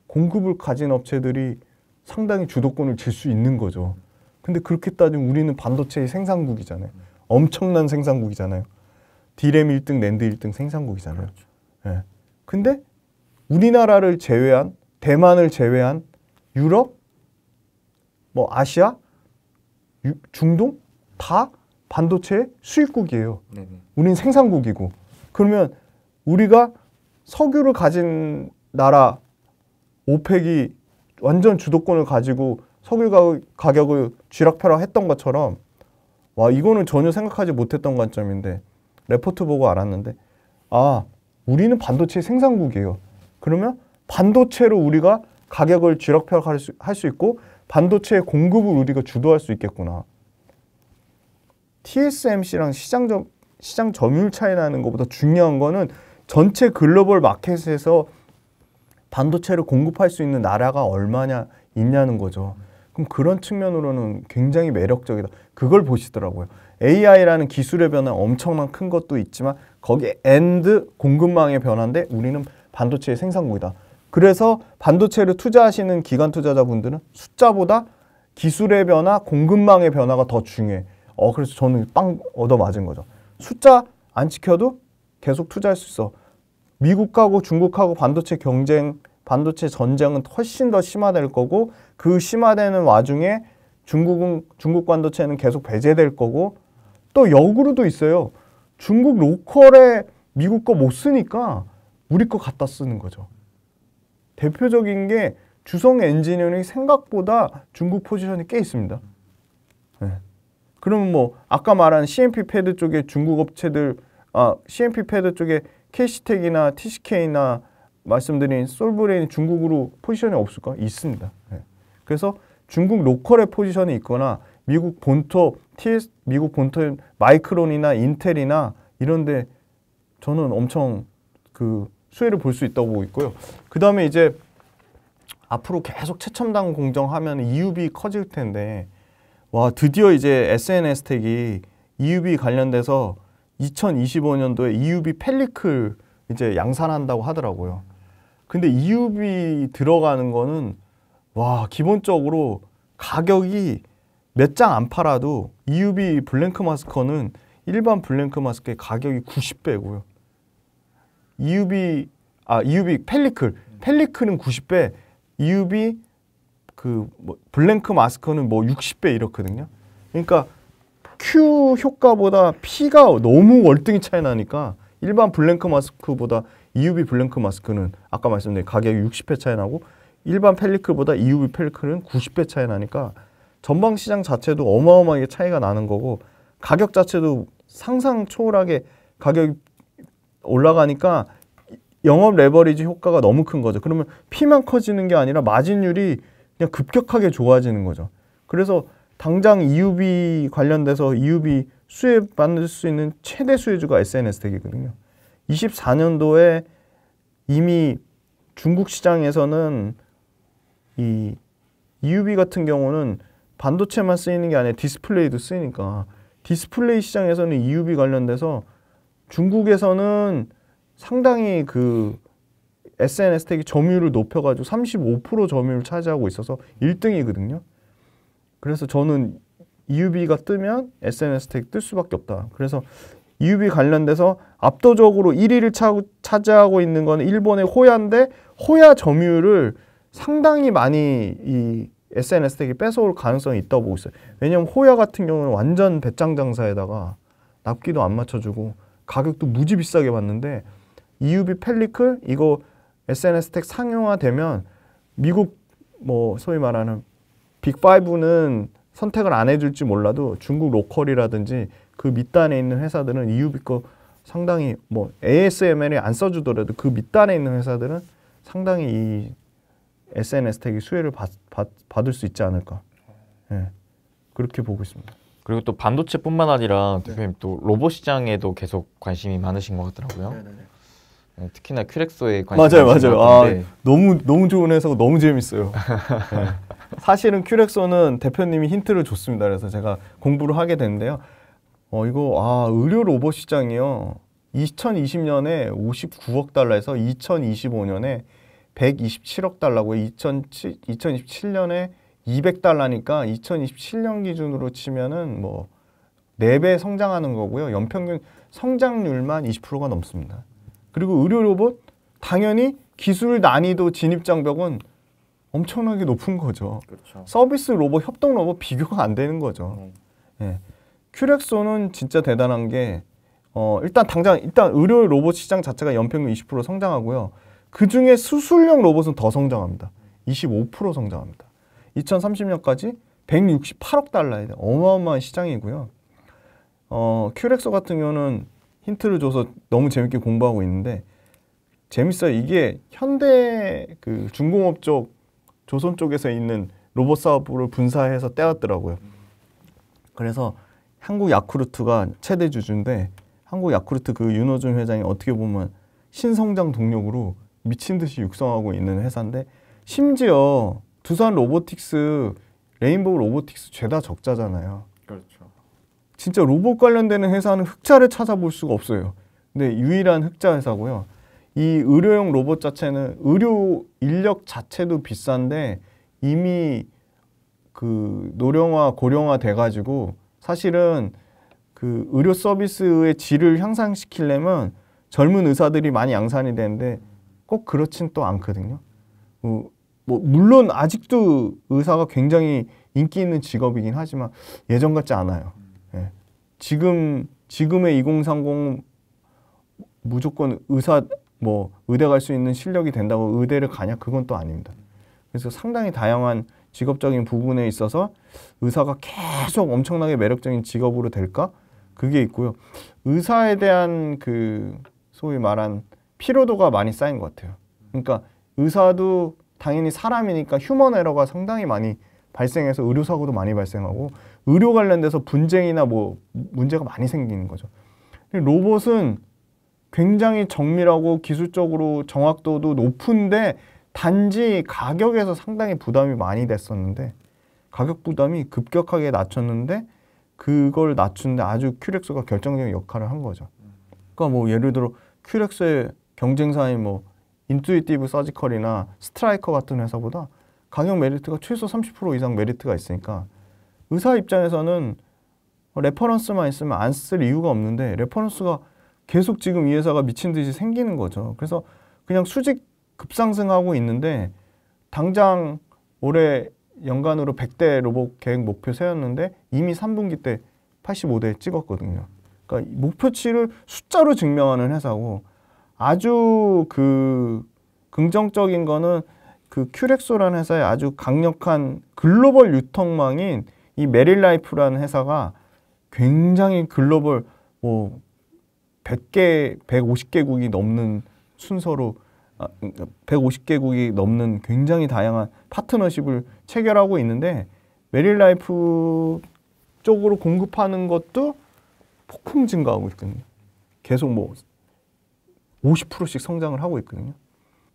공급을 가진 업체들이 상당히 주도권을 쥘 수 있는 거죠. 근데 그렇게 따지면 우리는 반도체의 생산국이잖아요. 엄청난 생산국이잖아요. 디램 1등, 낸드 1등 생산국이잖아요. 그렇죠. 네. 근데 우리나라를 제외한, 대만을 제외한 유럽, 뭐 아시아, 중동 다 반도체 수입국이에요. 네네. 우리는 생산국이고. 그러면 우리가 석유를 가진 나라 오펙이 완전 주도권을 가지고 석유 가격을 쥐락펴락했던 것처럼, 와, 이거는 전혀 생각하지 못했던 관점인데 레포트 보고 알았는데, 아, 우리는 반도체 생산국이에요. 그러면 반도체로 우리가 가격을 쥐락펴락 할 수 있고 반도체의 공급을 우리가 주도할 수 있겠구나. TSMC랑 시장 점유율 차이 나는 것보다 중요한 거는 전체 글로벌 마켓에서 반도체를 공급할 수 있는 나라가 얼마냐 있냐는 거죠. 그럼 그런 측면으로는 굉장히 매력적이다. 그걸 보시더라고요. AI라는 기술의 변화 엄청난 큰 것도 있지만 거기에 엔드 공급망의 변화인데 우리는 반도체의 생산국이다. 그래서 반도체를 투자하시는 기관 투자자분들은 숫자보다 기술의 변화, 공급망의 변화가 더 중요해. 그래서 저는 빵 얻어맞은 거죠. 숫자 안 지켜도 계속 투자할 수 있어. 미국하고 중국하고 반도체 경쟁, 반도체 전쟁은 훨씬 더 심화될 거고, 그 심화되는 와중에 중국 반도체는 계속 배제될 거고, 또 역으로도 있어요. 중국 로컬에 미국 거 못 쓰니까 우리 거 갖다 쓰는 거죠. 대표적인 게 주성 엔지니어링이 생각보다 중국 포지션이 꽤 있습니다. 네. 그러면 뭐 아까 말한 CMP 패드 쪽에 중국 업체들, CMP 패드 쪽에 KC텍이나 TCK나 말씀드린 솔브레인이 중국으로 포지션이 없을까? 있습니다. 네. 그래서 중국 로컬의 포지션이 있거나 미국 본토 마이크론이나 인텔이나 이런데 저는 엄청 그 수혜를 볼 수 있다고 보고 있고요. 그 다음에 이제 앞으로 계속 최첨단 공정하면 EUV 커질 텐데, 와, 드디어 이제 SNS텍이 EUV 관련돼서 2025년도에 EUV 펠리클 이제 양산한다고 하더라고요. 근데 EUV 들어가는 거는 와, 기본적으로 가격이 몇 장 안 팔아도 EUV 블랭크 마스커는 일반 블랭크 마스크의 가격이 90배고요. EUV 펠리클은 90배, EUV 블랭크 마스커는 뭐 60배 이렇거든요. 그러니까 Q 효과보다 P가 너무 월등히 차이 나니까 일반 블랭크 마스크보다 EUV 블랭크 마스크는 아까 말씀드린 가격이 60배 차이 나고, 일반 펠리클보다 EUV 펠리클은 90배 차이 나니까 전방 시장 자체도 어마어마하게 차이가 나는 거고, 가격 자체도 상상 초월하게 가격이 올라가니까 영업 레버리지 효과가 너무 큰 거죠. 그러면 P만 커지는 게 아니라 마진율이 그냥 급격하게 좋아지는 거죠. 그래서 당장 EUV 관련돼서 EUV 수혜 받을 수 있는 최대 수혜주가 SNS텍이거든요. 24년도에 이미 중국 시장에서는 이 EUV 같은 경우는 반도체만 쓰이는 게 아니라 디스플레이도 쓰이니까, 디스플레이 시장에서는 EUV 관련돼서 중국에서는 상당히 그 SNS텍이 점유율을 높여가지고 35% 점유율을 차지하고 있어서 1등이거든요. 그래서 저는 EUV가 뜨면 SNS텍이 뜰 수밖에 없다. 그래서 EUV 관련돼서 압도적으로 1위를 차지하고 있는 건 일본의 호야인데, 호야 점유율을 상당히 많이 이 SNS텍이 뺏어올 가능성이 있다고 보고 있어요. 왜냐면 호야 같은 경우는 완전 배짱 장사에다가 납기도 안 맞춰주고 가격도 무지 비싸게 받는데, EUV 펠리클 이거 SNS텍 상용화되면 미국 뭐 소위 말하는 빅5는 선택을 안 해줄지 몰라도 중국 로컬이라든지 그 밑단에 있는 회사들은 EUV 거 상당히 뭐 ASML에 안 써주더라도 그 밑단에 있는 회사들은 상당히 이 SNS텍이 수혜를 받을 수 있지 않을까. 네, 그렇게 보고 있습니다. 그리고 또 반도체뿐만 아니라 대표님 또 로봇 시장에도 계속 관심이 많으신 것 같더라고요. 네, 특히나 큐렉소에 관심이 맞아요. 너무 좋은 회사고 너무 재밌어요. 네. 사실은 큐렉소는 대표님이 힌트를 줬습니다. 그래서 제가 공부를 하게 됐는데요. 의료 로봇 시장이요. 2020년에 59억 달러에서 2025년에 127억 달러고, 2027년에 200달러니까 2027년 기준으로 치면은 뭐 4배 성장하는 거고요. 연평균 성장률만 20%가 넘습니다. 그리고 의료 로봇 당연히 기술 난이도 진입 장벽은 엄청나게 높은 거죠. 그렇죠. 서비스 로봇, 협동 로봇 비교가 안 되는 거죠. 네. 큐렉소는 진짜 대단한 게 일단 의료 로봇 시장 자체가 연평균 20% 성장하고요. 그 중에 수술용 로봇은 더 성장합니다. 25% 성장합니다. 2030년까지 168억 달러에 어마어마한 시장이고요. 큐렉소 같은 경우는 힌트를 줘서 너무 재밌게 공부하고 있는데, 재밌어요. 이게 현대 그 중공업 쪽, 조선 쪽에서 있는 로봇 사업부를 분사해서 떼었더라고요. 그래서 한국 야쿠르트가 최대 주주인데, 한국 야쿠르트 그 윤호중 회장이 어떻게 보면 신성장 동력으로 미친 듯이 육성하고 있는 회사인데, 심지어 두산 로보틱스, 레인보우 로보틱스 죄다 적자잖아요. 그렇죠. 진짜 로봇 관련되는 회사는 흑자를 찾아볼 수가 없어요. 근데 유일한 흑자 회사고요. 이 의료용 로봇 자체는 의료 인력 자체도 비싼데 이미 그 노령화 고령화 돼가지고 사실은 그 의료 서비스의 질을 향상시키려면 젊은 의사들이 많이 양산이 되는데 꼭 그렇진 또 않거든요. 뭐 물론 아직도 의사가 굉장히 인기 있는 직업이긴 하지만 예전 같지 않아요. 예. 지금의 2030 무조건 의사 의대 갈 수 있는 실력이 된다고 의대를 가냐? 그건 또 아닙니다. 그래서 상당히 다양한 직업적인 부분에 있어서 의사가 계속 엄청나게 매력적인 직업으로 될까? 그게 있고요. 의사에 대한 그 소위 말한 피로도가 많이 쌓인 것 같아요. 그러니까 의사도 당연히 사람이니까 휴먼 에러가 상당히 많이 발생해서 의료사고도 많이 발생하고 의료 관련돼서 분쟁이나 문제가 많이 생기는 거죠. 로봇은 굉장히 정밀하고 기술적으로 정확도도 높은데 단지 가격에서 상당히 부담이 많이 됐었는데 가격 부담이 급격하게 낮췄는데 그걸 낮추는데 아주 큐렉스가 결정적인 역할을 한 거죠. 그러니까 예를 들어 큐렉스의 경쟁사인 인투이티브 서지컬이나 스트라이커 같은 회사보다 가격 메리트가 최소 30% 이상 메리트가 있으니까 의사 입장에서는 레퍼런스만 있으면 안 쓸 이유가 없는데 레퍼런스가 계속 지금 이 회사가 미친 듯이 생기는 거죠. 그래서 그냥 수직 급상승하고 있는데 당장 올해 연간으로 100대 로봇 계획 목표 세웠는데 이미 3분기 때 85대 찍었거든요. 그러니까 목표치를 숫자로 증명하는 회사고 아주 그 긍정적인 거는 그 큐렉소라는 회사의 아주 강력한 글로벌 유통망인 이 메릴라이프라는 회사가 굉장히 글로벌 100개, 150개국이 넘는 순서로 150개국이 넘는 굉장히 다양한 파트너십을 체결하고 있는데 메릴라이프 쪽으로 공급하는 것도 폭풍 증가하고 있거든요. 계속 50%씩 성장을 하고 있거든요.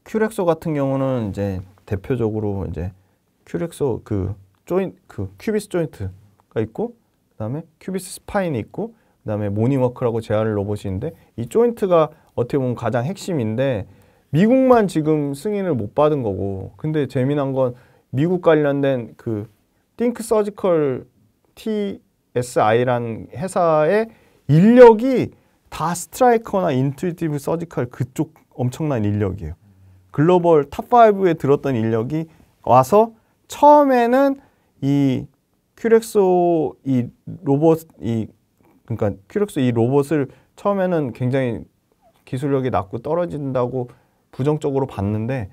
큐렉소 같은 경우는 이제 대표적으로 이제 큐렉소 큐비스 조인트가 있고 그다음에 큐비스 스파인이 있고 그다음에 모닝워크라고 제어할 로봇인데 이 조인트가 어떻게 보면 가장 핵심인데 미국만 지금 승인을 못 받은 거고 근데 재미난 건 미국 관련된 그 띵크 서지컬 TSI라는 회사의 인력이 다 스트라이커나 인투이티브 서지컬 그쪽 엄청난 인력이에요. 글로벌 탑5에 들었던 인력이 와서 처음에는 이 큐렉소 이 로봇 그러니까 큐렉소 이 로봇을 처음에는 굉장히 기술력이 낮고 떨어진다고 부정적으로 봤는데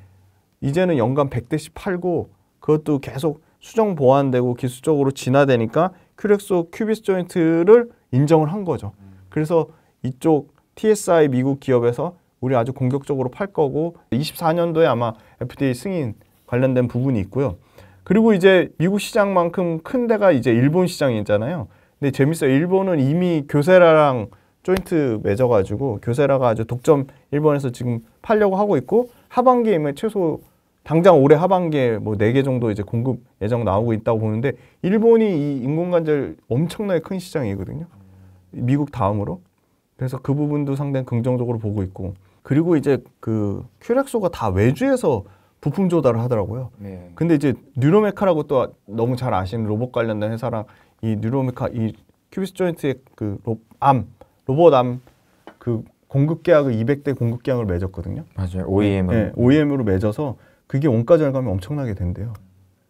이제는 연간 100대씩 팔고 그것도 계속 수정 보완되고 기술적으로 진화되니까 큐렉소 큐비스 조인트를 인정을 한 거죠. 그래서 이쪽 TSI 미국 기업에서 우리 아주 공격적으로 팔 거고 24년도에 아마 FDA 승인 관련된 부분이 있고요. 그리고 이제 미국 시장만큼 큰 데가 이제 일본 시장이잖아요. 근데 재밌어요. 일본은 이미 교세라랑 조인트 맺어가지고 교세라가 아주 독점 일본에서 지금 팔려고 하고 있고 하반기에 최소 당장 올해 하반기에 4개 정도 이제 공급 예정 나오고 있다고 보는데 일본이 이 인공관절 엄청나게 큰 시장이거든요. 미국 다음으로. 그래서 그 부분도 상당히 긍정적으로 보고 있고 그리고 이제 그 큐렉소가 다 외주에서 부품 조달을 하더라고요. 네. 근데 이제 뉴로메카라고 또 너무 잘 아시는 로봇 관련된 회사랑 이 뉴로메카 이 큐비스 조인트의 그 로봇 암 그 공급 계약을 200대 공급 계약을 맺었거든요. 맞아요. OEM으로. 네, OEM으로 맺어서 그게 원가 절감이 엄청나게 된대요.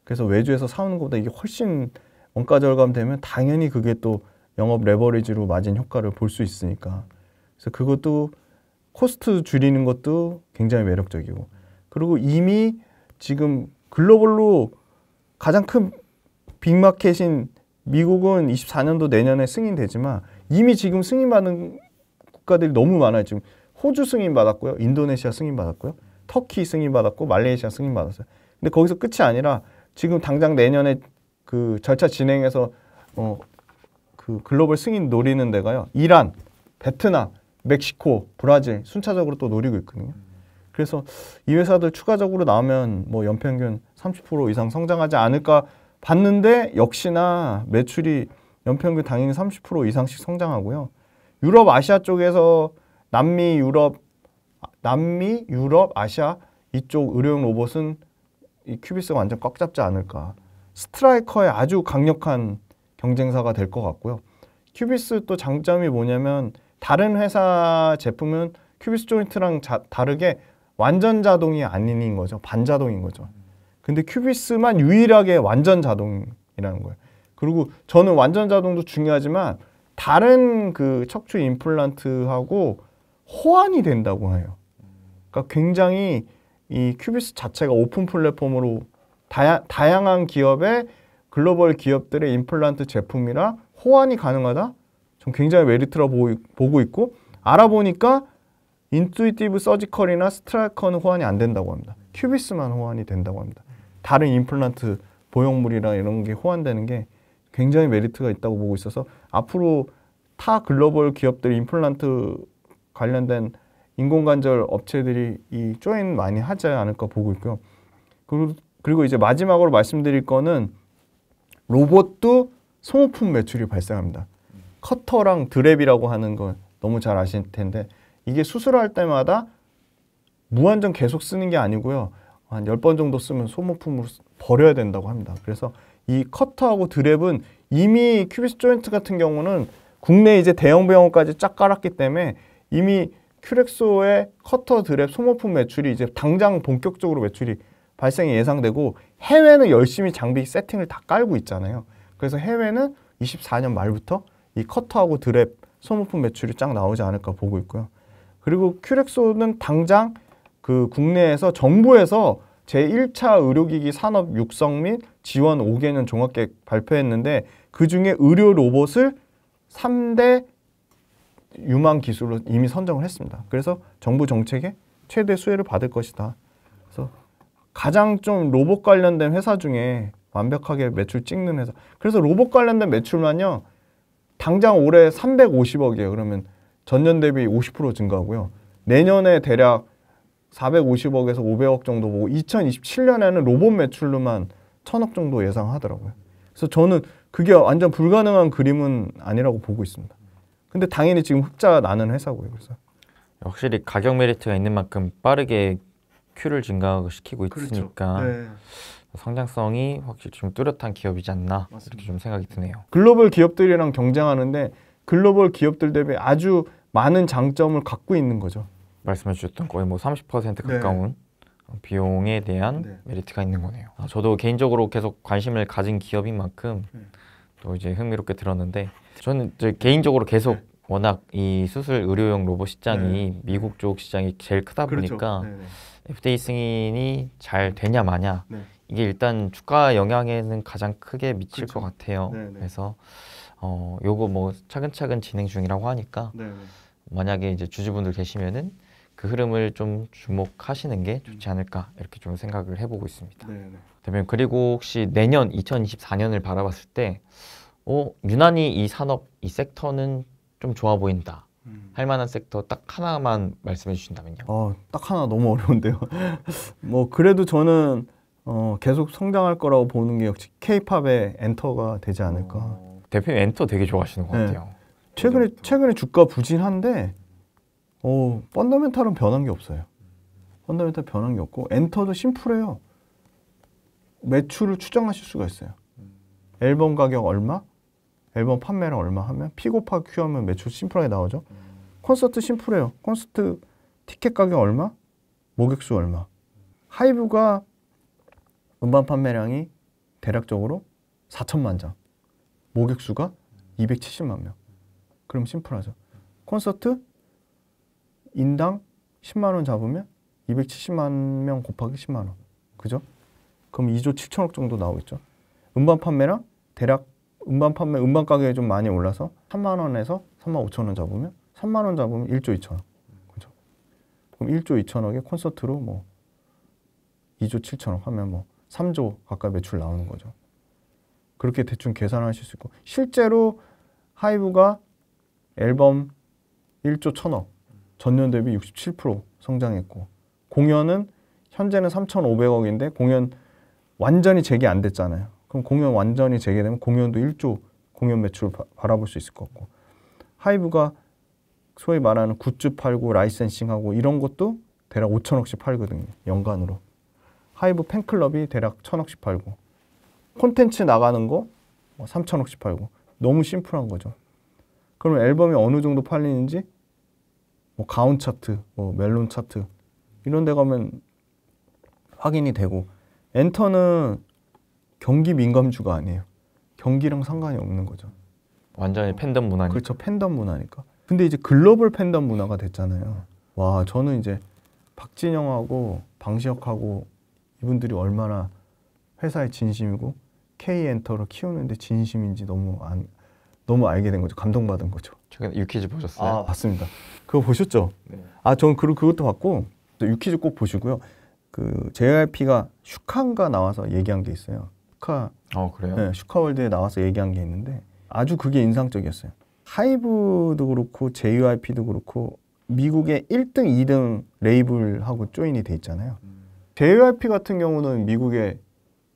그래서 외주에서 사오는 것보다 이게 훨씬 원가 절감되면 당연히 그게 또 영업 레버리지로 마진 효과를 볼 수 있으니까. 그래서 그것도 코스트 줄이는 것도 굉장히 매력적이고. 그리고 이미 지금 글로벌로 가장 큰 빅마켓인 미국은 24년도 내년에 승인되지만 이미 지금 승인받은 국가들이 너무 많아요. 지금 호주 승인받았고요. 인도네시아 승인받았고요. 터키 승인받았고 말레이시아 승인받았어요. 근데 거기서 끝이 아니라 지금 당장 내년에 그 절차 진행해서 그 글로벌 승인 노리는 데가요. 이란, 베트남, 멕시코, 브라질 순차적으로 또 노리고 있거든요. 그래서 이 회사들 추가적으로 나오면 연평균 30% 이상 성장하지 않을까 봤는데 역시나 매출이 연평균 당연히 30% 이상씩 성장하고요. 유럽, 아시아 쪽에서 남미, 유럽, 아시아 이쪽 의료용 로봇은 이 큐비스가 완전 꽉 잡지 않을까. 스트라이커의 아주 강력한 경쟁사가 될 것 같고요. 큐비스 또 장점이 뭐냐면 다른 회사 제품은 큐비스 조인트랑 다르게 완전 자동이 아닌 거죠. 반자동인 거죠. 근데 큐비스만 유일하게 완전 자동이라는 거예요. 그리고 저는 완전 자동도 중요하지만 다른 그 척추 임플란트하고 호환이 된다고 해요. 그러니까 굉장히 이 큐비스 자체가 오픈 플랫폼으로 다양한 기업의 글로벌 기업들의 임플란트 제품이라 호환이 가능하다? 전 굉장히 메리트라고 보고 있고 알아보니까 인투이티브 서지컬이나 스트라이커는 호환이 안 된다고 합니다. 큐비스만 호환이 된다고 합니다. 다른 임플란트 보형물이나 이런 게 호환되는 게 굉장히 메리트가 있다고 보고 있어서 앞으로 타 글로벌 기업들 임플란트 관련된 인공관절 업체들이 이 조인 많이 하지 않을까 보고 있고요. 그리고 이제 마지막으로 말씀드릴 거는 로봇도 소모품 매출이 발생합니다. 커터랑 드랩이라고 하는 거 너무 잘 아실 텐데 이게 수술할 때마다 무한정 계속 쓰는 게 아니고요. 한 10번 정도 쓰면 소모품으로 버려야 된다고 합니다. 그래서 이 커터하고 드랩은 이미 큐비스 조인트 같은 경우는 국내 이제 대형 병원까지 쫙 깔았기 때문에 이미 큐렉소의 커터 드랩 소모품 매출이 이제 당장 본격적으로 매출이 발생이 예상되고 해외는 열심히 장비 세팅을 다 깔고 있잖아요. 그래서 해외는 24년 말부터 이 커터하고 드랩 소모품 매출이 쫙 나오지 않을까 보고 있고요. 그리고 큐렉소는 당장 그 국내에서 정부에서 제1차 의료기기 산업 육성 및 지원 5개년 종합계획 발표했는데 그중에 의료 로봇을 3대 유망 기술로 이미 선정을 했습니다. 그래서 정부 정책에 최대 수혜를 받을 것이다. 그래서 가장 좀 로봇 관련된 회사 중에 완벽하게 매출 찍는 회사. 그래서 로봇 관련된 매출만요. 당장 올해 350억이에요. 그러면 전년 대비 50% 증가하고요. 내년에 대략 450억에서 500억 정도 보고 2027년에는 로봇 매출로만 1000억 정도 예상하더라고요. 그래서 저는 그게 완전 불가능한 그림은 아니라고 보고 있습니다. 근데 당연히 지금 흑자 나는 회사고요. 그래서 확실히 가격 메리트가 있는 만큼 빠르게 큐를 증가시키고 있으니까 그렇죠. 네. 성장성이 확실히 좀 뚜렷한 기업이지 않나 맞습니다. 이렇게 좀 생각이 드네요. 글로벌 기업들이랑 경쟁하는데 글로벌 기업들 대비 아주 많은 장점을 갖고 있는 거죠. 말씀해 주셨던 거의 뭐 30% 가까운 비용에 대한 메리트가 있는 거네요. 저도 개인적으로 계속 관심을 가진 기업인 만큼 또 이제 흥미롭게 들었는데 저는 이제 개인적으로 계속 워낙 이 수술 의료용 로봇 시장이 미국 쪽 시장이 제일 크다 보니까 FDA 승인이 잘 되냐 마냐 이게 일단 주가 영향에는 가장 크게 미칠 것 같아요. 그래서 요거 뭐 차근차근 진행 중이라고 하니까 만약에 이제 주주분들 계시면은 그 흐름을 좀 주목하시는 게 좋지 않을까 이렇게 좀 생각을 해보고 있습니다. 대표님 그리고 혹시 내년 2024년을 바라봤을 때 유난히 이 산업, 이 섹터는 좀 좋아 보인다. 할 만한 섹터 딱 하나만 말씀해 주신다면요. 딱 하나 너무 어려운데요. 뭐 그래도 저는 계속 성장할 거라고 보는 게 역시 K-팝의 엔터가 되지 않을까. 대표님 엔터 되게 좋아하시는 것 같아요. 최근에 주가 부진한데 펀더멘탈은 변한 게 없어요. 펀더멘탈 변한 게 없고 엔터도 심플해요. 매출을 추정하실 수가 있어요. 앨범 가격 얼마? 앨범 판매량 얼마 하면 P 곱하기 Q 하면 매출 심플하게 나오죠. 콘서트 심플해요. 콘서트 티켓 가격 얼마? 모객수 얼마? 하이브가 음반 판매량이 대략적으로 4천만 장. 모객수가 270만 명. 그럼 심플하죠. 콘서트 인당 10만 원 잡으면 270만 명 곱하기 10만 원. 그죠? 그럼 2조 7천억 정도 나오겠죠. 음반 판매량 대략 음반 가격이 좀 많이 올라서 3만 원에서 3만 5천 원 잡으면 3만 원 잡으면 1조 2천억. 그죠? 그럼 1조 2천억에 콘서트로 뭐 2조 7천억 하면 뭐 3조 가까이 매출 나오는 거죠. 그렇게 대충 계산하실 수 있고 실제로 하이브가 앨범 1조 1천억 전년 대비 67% 성장했고 공연은 현재는 3,500억인데 공연 완전히 재개 안 됐잖아요. 그럼 공연 완전히 재개되면 공연도 1조 공연 매출을 바라볼 수 있을 것 같고 하이브가 소위 말하는 굿즈 팔고 라이센싱하고 이런 것도 대략 5천억씩 팔거든요. 연간으로. 하이브 팬클럽이 대략 1,000억씩 팔고 콘텐츠 나가는 거 3천억씩 팔고 너무 심플한 거죠. 그럼 앨범이 어느 정도 팔리는지 뭐 가온 차트, 뭐 멜론 차트 이런 데 가면 확인이 되고 엔터는 경기 민감주가 아니에요. 경기랑 상관이 없는 거죠. 완전히 팬덤 문화니까. 그렇죠. 팬덤 문화니까. 근데 이제 글로벌 팬덤 문화가 됐잖아요. 와, 저는 이제 박진영하고 방시혁하고 이분들이 얼마나 회사의 진심이고 K엔터를 키우는데 진심인지 너무 알게 된 거죠. 감동받은 거죠. 최근에 유퀴즈 보셨어요? 아, 봤습니다. 그거 보셨죠? 네. 아, 저는 그것도 봤고 유퀴즈 꼭 보시고요. 그 JYP가 슈카인가 나와서 얘기한 게 있어요. 슈카. 그래요? 네, 슈카월드에 나와서 얘기한 게 있는데 아주 그게 인상적이었어요. 하이브도 그렇고 JYP도 그렇고 미국의 1등, 2등 레이블하고 조인이 돼 있잖아요. JYP 같은 경우는 미국의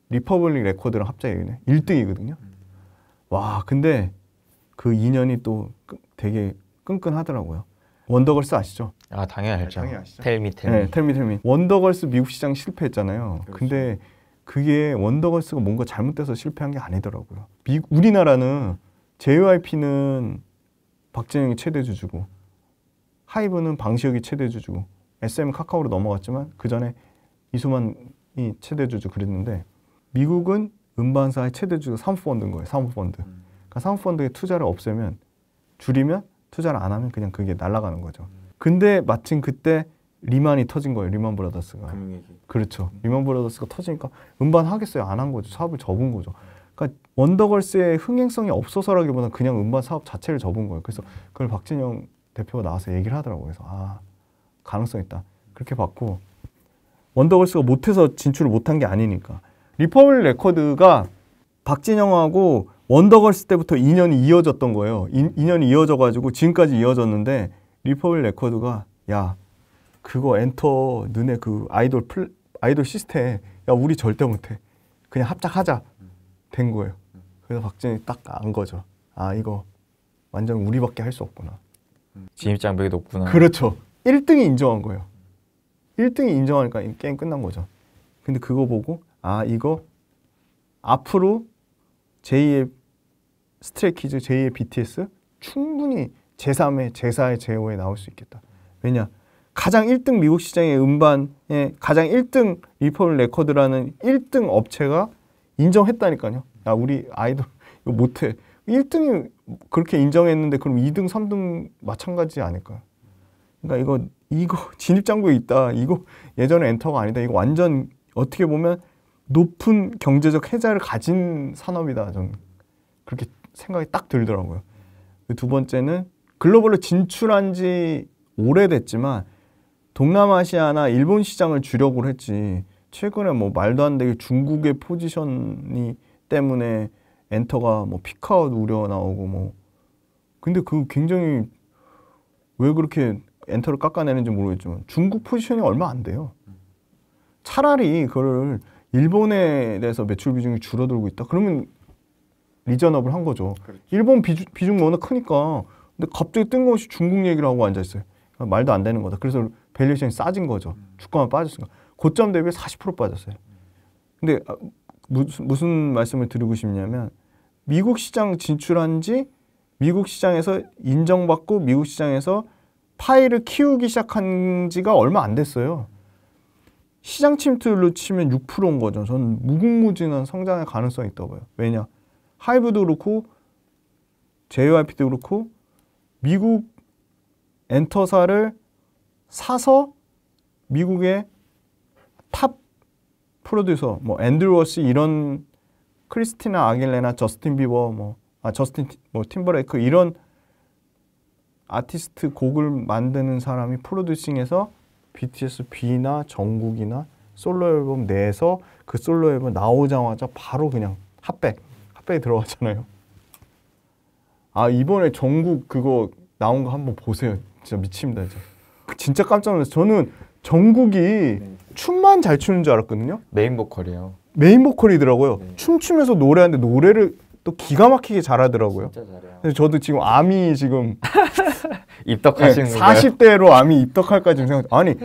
리퍼블릭 레코드랑 합작이네. 1등이거든요. 와, 근데 그 인연이 또 되게 끈끈하더라고요. 원더걸스 아시죠? 아, 당연히 알죠. 당연히 아시죠? 텔미. 네, 텔미. 원더걸스 미국 시장 실패했잖아요. 그렇죠. 근데 그게 원더걸스가 뭔가 잘못돼서 실패한 게 아니더라고요. 우리나라는 JYP는 박진영이 최대주주고 하이브는 방시혁이 최대주주고 SM 카카오로 넘어갔지만 그 전에 이수만이 최대주주 그랬는데 미국은 음반사의 최대주주가 사모펀드인 거예요. 사모펀드. 그러니까 사모펀드의 투자를 없애면 줄이면 투자를 안 하면 그냥 그게 날아가는 거죠. 근데 마침 그때 리만이 터진 거예요. 리만 브라더스가. 금융위기. 그렇죠. 리만 브라더스가 터지니까 음반 하겠어요? 안 한 거죠. 사업을 접은 거죠. 그러니까 원더걸스의 흥행성이 없어서라기보다는 그냥 음반 사업 자체를 접은 거예요. 그래서 그걸 박진영 대표가 나와서 얘기를 하더라고요. 그래서 가능성 있다. 그렇게 봤고 원더걸스가 못해서 진출을 못한 게 아니니까. 리퍼블릭 레코드가 박진영하고 원더걸스 때부터 인연이 이어졌던 거예요. 인연이 이어져가지고 지금까지 이어졌는데 리퍼블릭 레코드가 야 그거 엔터 너네 그 아이돌 시스템 야 우리 절대 못해. 그냥 합작하자. 된 거예요. 그래서 박진영이 딱 안 거죠. 아 이거 완전 우리밖에 할 수 없구나. 진입장벽이 높구나. 그렇죠. 1등이 인정한 거예요. 1등이 인정하니까 게임 끝난 거죠. 근데 그거 보고 이거 앞으로 제2의 스트레이키즈, 제2의 BTS 충분히 제3의, 제4의, 제5에 나올 수 있겠다. 왜냐? 가장 1등 미국 시장의 음반에 가장 1등 리퍼블릭 레코드라는 1등 업체가 인정했다니까요. 야 우리 아이돌 이거 못해. 1등이 그렇게 인정했는데 그럼 2등, 3등 마찬가지 아닐까요? 그러니까 이거 진입장벽이 있다. 이거 예전에 엔터가 아니다. 이거 완전 어떻게 보면 높은 경제적 혜자를 가진 산업이다. 저는 그렇게 생각이 딱 들더라고요. 두 번째는 글로벌로 진출한 지 오래됐지만 동남아시아나 일본 시장을 주력으로 했지 최근에 뭐 말도 안 되게 중국의 포지션이 때문에 엔터가 뭐 피크아웃 우려 나오고 뭐 근데 그 굉장히 왜 그렇게 엔터를 깎아내는지 모르겠지만 중국 포지션이 얼마 안 돼요. 차라리 그걸 일본에 대해서 매출 비중이 줄어들고 있다. 그러면 리저너블 한 거죠. 그렇죠. 일본 비중 워낙 크니까 근데 갑자기 뜬금없이 중국 얘기를 하고 앉아있어요. 말도 안 되는 거다. 그래서 밸류에이션이 싸진 거죠. 주가만 빠졌으니까. 고점 대비 40% 빠졌어요. 근데 무슨 말씀을 드리고 싶냐면 미국 시장 진출한 지 미국 시장에서 인정받고 미국 시장에서 파일을 키우기 시작한 지가 얼마 안 됐어요. 시장 침투율로 치면 6%인 거죠. 저는 무궁무진한 성장의 가능성이 있다고 봐요. 왜냐? 하이브도 그렇고 JYP도 그렇고 미국 엔터사를 사서 미국의 탑 프로듀서 뭐 앤드류 워시 이런 크리스티나 아길레나 저스틴 비버 저스틴 팀버레이크 이런 아티스트 곡을 만드는 사람이 프로듀싱해서 BTS B나 정국이나 솔로 앨범 내서 그 솔로 앨범 나오자마자 바로 그냥 핫백에 들어갔잖아요. 이번에 정국 그거 나온 거 한번 보세요. 진짜 미칩니다. 진짜 깜짝 놀랐어요. 저는 정국이 춤만 잘 추는 줄 알았거든요. 메인 보컬이에요. 메인 보컬이더라고요. 네. 춤추면서 노래하는데 노래를 또 기가 막히게 잘하더라고요. 진짜 잘해요. 그래서 저도 지금 암이 지금 입덕하시는 거예요? 40대로 암이 입덕할까 지금 생각. 아니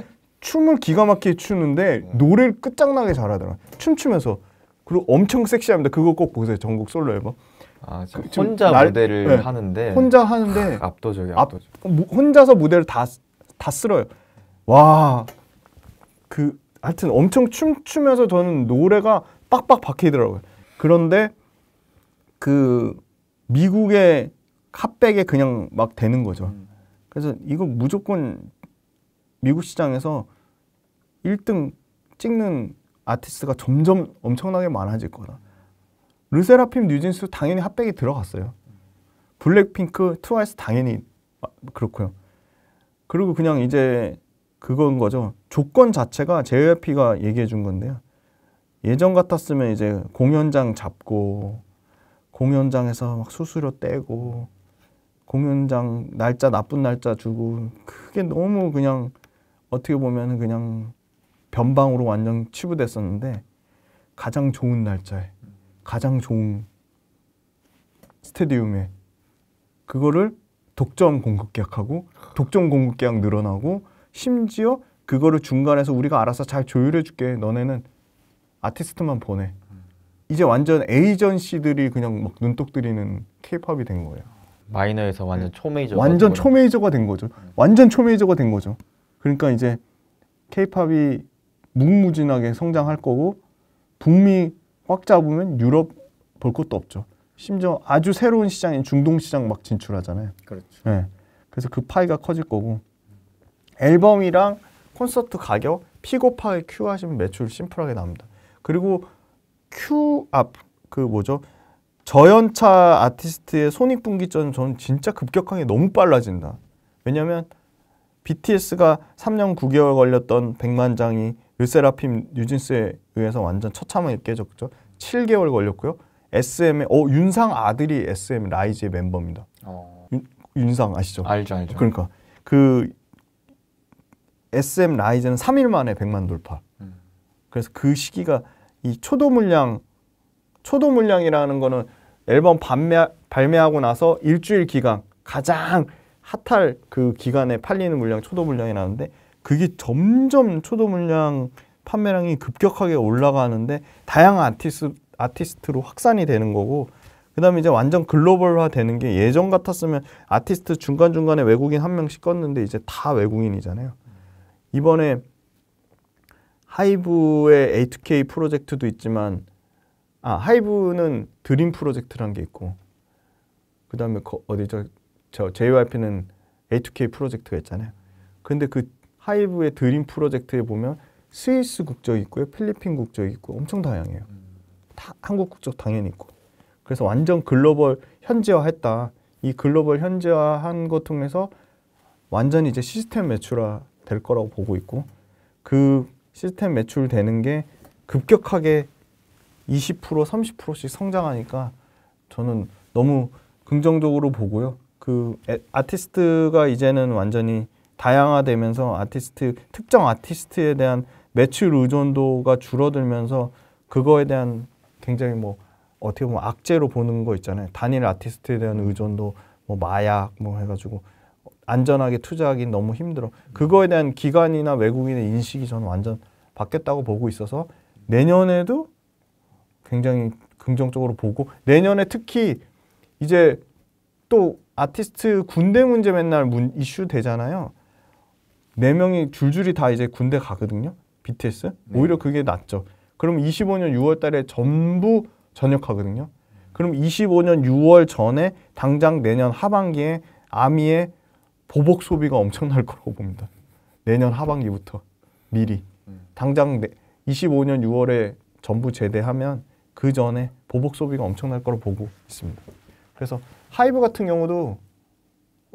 춤을 기가 막히게 추는데 노래를 끝장나게 잘하더라고요. 춤추면서 그리고 엄청 섹시합니다. 그거 꼭 보세요. 정국 솔로 앨범. 아, 혼자 무대를 네. 하는데 혼자 하는데 압도적이에요. 혼자서 무대를 다 쓸어요. 와, 그 하여튼 엄청 춤추면서 저는 노래가 빡빡 박히더라고요. 그런데 그 미국의 핫백에 그냥 막 되는 거죠. 그래서 이거 무조건 미국 시장에서 1등 찍는 아티스트가 점점 엄청나게 많아질 거다. 르세라핌, 뉴진스 당연히 핫백에 들어갔어요. 블랙핑크, 트와이스 당연히 그렇고요. 그리고 그냥 이제 그건 거죠. 조건 자체가 JYP가 얘기해 준 건데요. 예전 같았으면 이제 공연장 잡고 공연장에서 막 수수료 떼고 공연장 날짜 나쁜 날짜 주고 그게 너무 그냥 어떻게 보면 그냥 변방으로 완전 치부됐었는데 가장 좋은 날짜에 가장 좋은 스테디움에 그거를 독점 공급 계약하고 독점 공급 계약 늘어나고 심지어 그거를 중간에서 우리가 알아서 잘 조율해 줄게. 너네는 아티스트만 보내. 이제 완전 에이전시들이 그냥 막 눈독 들이는 케이팝이 된 거예요. 마이너에서 완전 초메이저. 완전 초메이저가 된 거죠. 완전 초메이저가 된 거죠. 그러니까 이제 케이팝이 무궁무진하게 성장할 거고 북미 꽉 잡으면 유럽 볼 것도 없죠. 심지어 아주 새로운 시장인 중동 시장 막 진출하잖아요. 그렇죠. 네. 그래서 그 파이가 커질 거고 앨범이랑 콘서트 가격 픽업하게 큐 하시면 매출 심플하게 나옵니다. 그리고 큐 앞 그 뭐죠? 저연차 아티스트의 손익분기점 저는 진짜 급격하게 너무 빨라진다. 왜냐면 BTS가 3년 9개월 걸렸던 100만 장이 르세라핌 뉴진스에 의해서 완전 처참하게 깨졌죠. 7개월 걸렸고요. SM의 윤상 아들이 SM 라이즈의 멤버입니다. 윤상 아시죠? 알죠. 그러니까 그 SM 라이즈는 3일 만에 100만 돌파. 그래서 그 시기가 이 초도 물량이라는 거는 앨범 발매하고 나서 일주일 기간 가장 핫할 그 기간에 팔리는 물량 초도 물량이라는데 그게 점점 초도 물량 판매량이 급격하게 올라가는데 다양한 아티스트로 확산이 되는 거고 그다음에 이제 완전 글로벌화 되는 게 예전 같았으면 아티스트 중간중간에 외국인 한 명씩 껐는데 이제 다 외국인이잖아요. 이번에 하이브의 A2K 프로젝트도 있지만 하이브는 드림 프로젝트란 게 있고 그다음에 어디죠? JYP는 A2K 프로젝트가 있잖아요. 근데 그 하이브의 드림 프로젝트에 보면 스위스 국적이 있고요. 필리핀 국적이 있고 엄청 다양해요. 다 한국 국적 당연히 있고. 그래서 완전 글로벌 현지화했다. 이 글로벌 현지화한 것 통해서 완전히 이제 시스템 매출화 될 거라고 보고 있고 그 시스템 매출 되는 게 급격하게 20% 30%씩 성장하니까 저는 너무 긍정적으로 보고요. 그 아티스트가 이제는 완전히 다양화되면서 특정 아티스트에 대한 매출 의존도가 줄어들면서 그거에 대한 굉장히 뭐 어떻게 보면 악재로 보는 거 있잖아요. 단일 아티스트에 대한 의존도 뭐 마약 뭐 해가지고 안전하게 투자하기는 너무 힘들어. 그거에 대한 기관이나 외국인의 인식이 저는 완전 바뀌었다고 보고 있어서 내년에도 굉장히 긍정적으로 보고 내년에 특히 이제 또 아티스트 군대 문제 맨날 이슈 되잖아요. 4명이 줄줄이 다 이제 군대 가거든요. BTS. 오히려 그게 낫죠. 그럼 25년 6월 달에 전부 전역하거든요. 그럼 25년 6월 전에 당장 내년 하반기에 아미의 보복 소비가 엄청날 거라고 봅니다. 내년 하반기부터 미리. 당장 25년 6월에 전부 제대하면 그 전에 보복 소비가 엄청날 거라고 보고 있습니다. 그래서 하이브 같은 경우도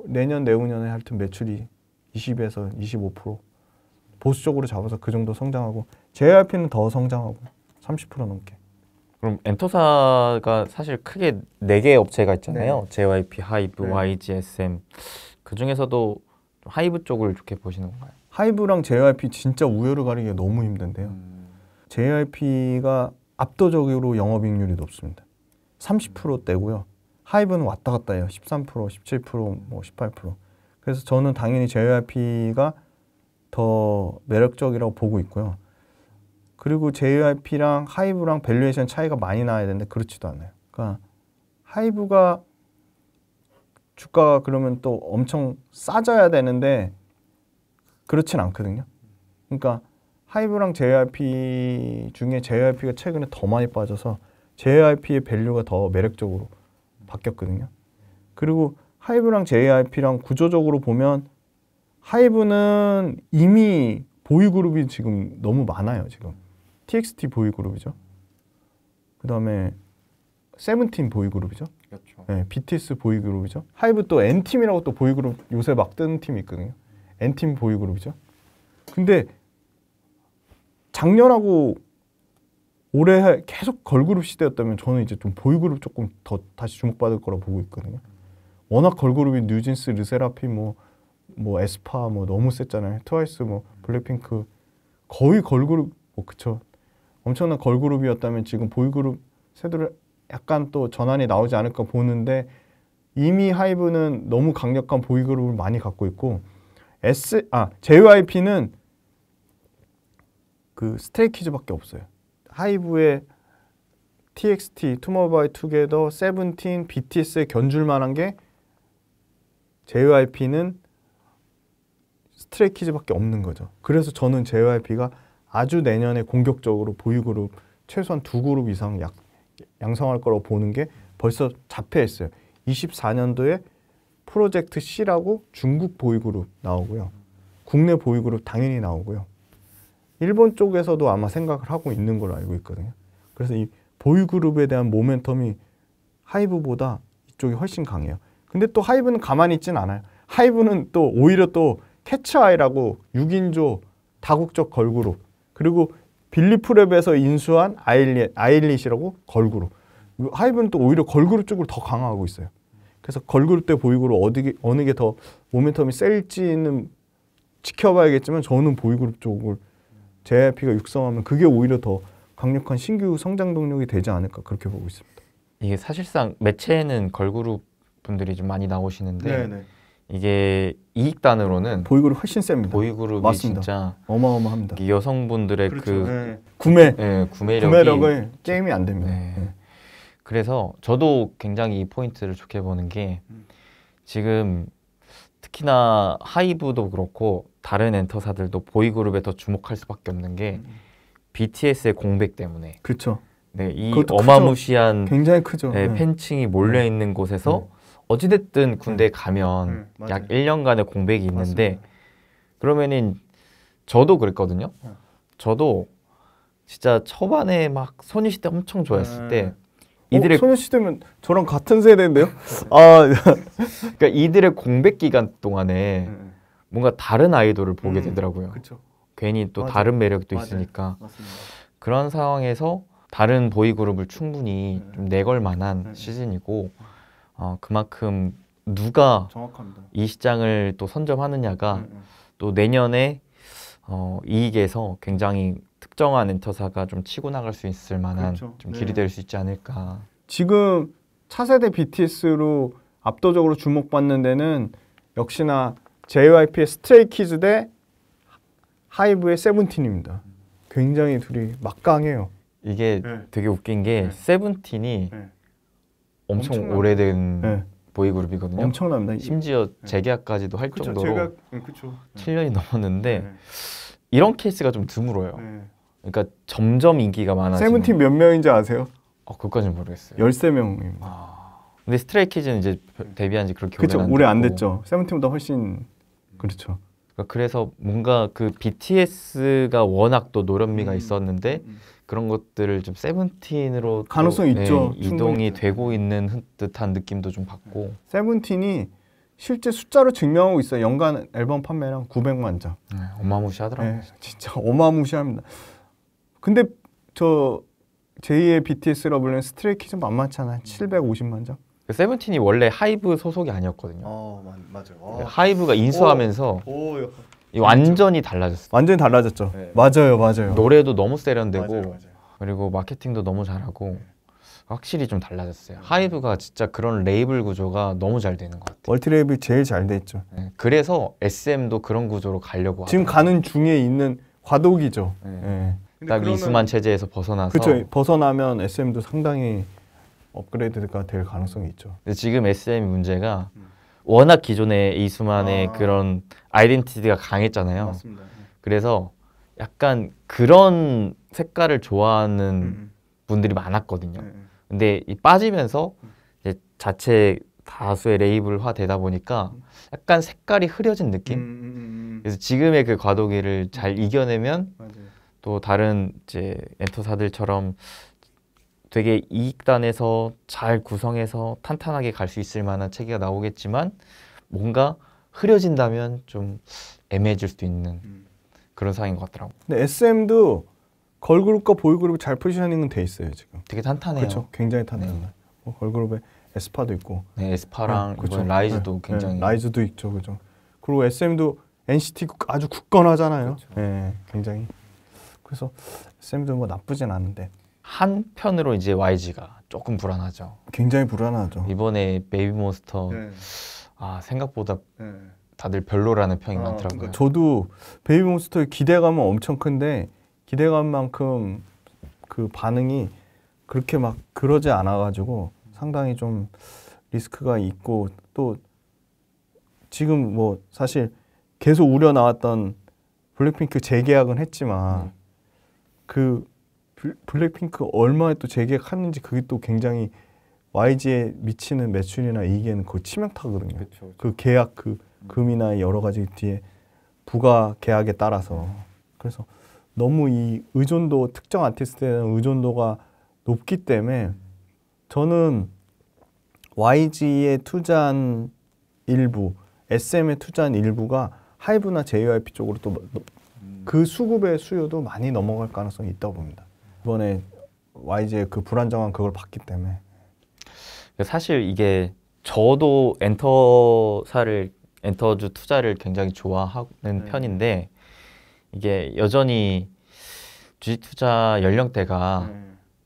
내년 내후년에 하여튼 매출이 20에서 25% 보수적으로 잡아서 그 정도 성장하고 JYP는 더 성장하고 30% 넘게. 그럼 엔터사가 사실 크게 4개의 업체가 있잖아요. 네. JYP, 하이브, 네. YG, SM. 그 중에서도 하이브 쪽을 좋게 보시는 건가요? 하이브랑 JYP 진짜 우열을 가리기가 너무 힘든데요. JYP가 압도적으로 영업이익률이 높습니다. 30%대고요. 하이브는 왔다 갔다 해요. 13%, 17%, 뭐 18%. 그래서 저는 당연히 JYP가 더 매력적이라고 보고 있고요. 그리고 JYP랑 하이브랑 밸류에이션 차이가 많이 나야 되는데 그렇지도 않아요. 그러니까 하이브가 주가가 그러면 또 엄청 싸져야 되는데 그렇진 않거든요. 그러니까 하이브랑 JYP 중에 JYP가 최근에 더 많이 빠져서 JYP의 밸류가 더 매력적으로 바뀌었거든요. 그리고 하이브랑 JYP랑 구조적으로 보면 하이브는 이미 보이그룹이 지금 너무 많아요. 지금 TXT 보이그룹이죠. 그 다음에 세븐틴 보이그룹이죠. 그렇죠. 네, BTS 보이그룹이죠. 하이브 또 N팀이라고 또 보이그룹 요새 막 뜨는 팀이 있거든요. N팀 보이그룹이죠. 근데 작년하고 올해 계속 걸그룹 시대였다면 저는 이제 좀 보이그룹 조금 더 다시 주목받을 거라 보고 있거든요. 워낙 걸그룹이 뉴진스, 르세라핌, 뭐 에스파 뭐 너무 셌잖아요. 트와이스, 뭐 블랙핑크 거의 걸그룹, 그쵸. 엄청난 걸그룹이었다면 지금 보이그룹 세대로 약간 또 전환이 나오지 않을까 보는데 이미 하이브는 너무 강력한 보이그룹을 많이 갖고 있고 JYP는 그 스트레이키즈밖에 없어요. 하이브의 TXT, 투모로우바이투게더, 세븐틴, BTS에 견줄 만한 게 JYP는 스트레이키즈밖에 없는 거죠. 그래서 저는 JYP가 아주 내년에 공격적으로 보이그룹 최소한 2그룹 이상 양성할 거라고 보는 게 벌써 자폐했어요. 24년도에 프로젝트 C라고 중국 보이그룹 나오고요. 국내 보이그룹 당연히 나오고요. 일본 쪽에서도 아마 생각을 하고 있는 걸로 알고 있거든요. 그래서 이 보이그룹에 대한 모멘텀이 하이브보다 이쪽이 훨씬 강해요. 근데 또 하이브는 가만히 있진 않아요. 하이브는 또 오히려 또 캐츠아이라고 6인조 다국적 걸그룹, 그리고 빌리프랩에서 인수한 아일릿이라고 걸그룹. 하이브는 또 오히려 걸그룹 쪽으로 더 강화하고 있어요. 그래서 걸그룹 대 보이그룹 어느 게 더 모멘텀이 셀지는 지켜봐야겠지만 저는 보이그룹 쪽을 JYP가 육성하면 그게 오히려 더 강력한 신규 성장 동력이 되지 않을까 그렇게 보고 있습니다. 이게 사실상 매체에는 걸그룹 분들이 좀 많이 나오시는데 네네. 이게 이익단으로는 보이그룹 훨씬 셉니다. 보이그룹이 맞습니다. 진짜 어마어마합니다. 여성분들의 그렇죠. 그 구매력을 게임이 안 됩니다. 네. 그래서 저도 굉장히 이 포인트를 좋게 보는 게 지금 특히나 하이브도 그렇고 다른 엔터사들도 보이그룹에 더 주목할 수밖에 없는 게 BTS의 공백 때문에. 그렇죠. 네, 이 어마무시한 굉장히 크죠. 팬층이 몰려 있는 곳에서 어찌됐든 군대에 가면 약 1년간의 공백이 있는데 맞습니다. 그러면은 저도 그랬거든요. 저도 진짜 초반에 막 소녀시대 엄청 좋아했을 때 이들의 소녀시대면 저랑 같은 세대인데요? 그러니까 이들의 공백 기간 동안에 뭔가 다른 아이돌을 보게 되더라고요. 그쵸. 괜히 또 다른 매력도 있으니까. 맞습니다. 그런 상황에서 다른 보이그룹을 충분히 좀 내걸 만한 시즌이고 그만큼 누가 정확합니다. 이 시장을 또 선점하느냐가 또 내년에 이익에서 굉장히 특정한 엔터사가 좀 치고 나갈 수 있을 만한 그렇죠. 좀 길이 될 수 있지 않을까. 지금 차세대 BTS로 압도적으로 주목받는 데는 역시나 JYP의 스트레이키즈 대 하이브의 세븐틴입니다. 굉장히 둘이 막강해요. 이게 되게 웃긴 게 세븐틴이 엄청 오래된 보이그룹이거든요. 엄청납니다. 심지어 재계약까지도 할 정도로 7년이 넘었는데 네. 이런 케이스가 좀 드물어요. 그러니까 점점 인기가 많아지는. 세븐틴 몇 명인지 아세요? 그것까지는 모르겠어요. 13명입니다. 근데 스트레이키즈는 이제 데뷔한 지 그렇게 그렇죠. 오래 안 됐죠. 세븐틴보다 훨씬 그렇죠. 그래서 뭔가 그 BTS가 워낙 또 노련미가 있었는데 그런 것들을 좀 세븐틴으로 가능성이 있죠. 이동이 충분히. 되고 있는 듯한 느낌도 좀 받고. 세븐틴이 실제 숫자로 증명하고 있어요. 연간 앨범 판매량 900만 장. 어마무시하더라고요. 진짜 어마무시합니다. 근데 저 제2의 BTS라 불리는 스트레이키즈 만만찮아요. 750만 장. 세븐틴이 원래 하이브 소속이 아니었거든요. 맞아요. 하이브가 인수하면서 완전히 달라졌어요. 완전히 달라졌죠. 네. 맞아요. 노래도 너무 세련되고 맞아요. 그리고 마케팅도 너무 잘하고 확실히 좀 달라졌어요. 하이브가 진짜 그런 레이블 구조가 너무 잘 되는 것 같아요. 멀티 레이블이 제일 잘 돼 있죠. 그래서 SM도 그런 구조로 가려고 지금 하더라고요. 가는 중에 있는 과도기죠. 딱 이수만 체제에서 벗어나서 그렇죠. 벗어나면 SM도 상당히 업그레이드가 될 가능성이 있죠. 근데 지금 SM 문제가 워낙 기존의 이수만의 그런 아이덴티티가 강했잖아요. 맞습니다. 그래서 약간 그런 색깔을 좋아하는 분들이 많았거든요. 근데 이 빠지면서 이제 자체 다수의 레이블화 되다 보니까 약간 색깔이 흐려진 느낌? 그래서 지금의 그 과도기를 잘 이겨내면 또 다른 이제 엔터사들처럼 되게 이익단에서 잘 구성해서 탄탄하게 갈 수 있을 만한 체계가 나오겠지만 뭔가 흐려진다면 좀 애매해질 수도 있는 그런 상황인 것 같더라고요. 근데 SM도 걸그룹과 보이그룹이 잘 포지셔닝은 돼 있어요 지금. 되게 탄탄해요. 그렇죠. 굉장히 탄탄해요. 네. 걸그룹에 에스파도 있고. 네, 에스파랑 그렇죠. 이번 라이즈도 굉장히. 라이즈도 있죠, 그죠. 그리고 SM도 NCT 아주 굳건하잖아요. 그렇죠. 네, 굉장히. 그래서 SM도 뭐 나쁘진 않은데. 한편으로 이제 YG가 조금 불안하죠. 굉장히 불안하죠. 이번에 베이비몬스터 생각보다 다들 별로라는 평이 많더라고요. 그러니까 저도 베이비몬스터의 기대감은 엄청 큰데 기대감만큼 그 반응이 그렇게 막 그러지 않아가지고 상당히 좀 리스크가 있고 또 지금 뭐 사실 계속 우려 나왔던 블랙핑크 재계약은 했지만 그 블랙핑크 얼마에 또 재계약하는지 그게 또 굉장히 YG에 미치는 매출이나 이익에는 거의 치명타거든요. 그쵸. 그 계약 그 금이나 여러 가지 뒤에 부가 계약에 따라서 그래서 너무 이 의존도 특정 아티스트에 대한 의존도가 높기 때문에 저는 YG에 투자한 일부, SM에 투자한 일부가 하이브나 JYP 쪽으로 또 그 수급의 수요도 많이 넘어갈 가능성이 있다고 봅니다. 이번에 YG의 그 불안정한 그걸 봤기 때문에. 사실 이게 저도 엔터주 투자를 굉장히 좋아하는 편인데 이게 여전히 주식 투자 연령대가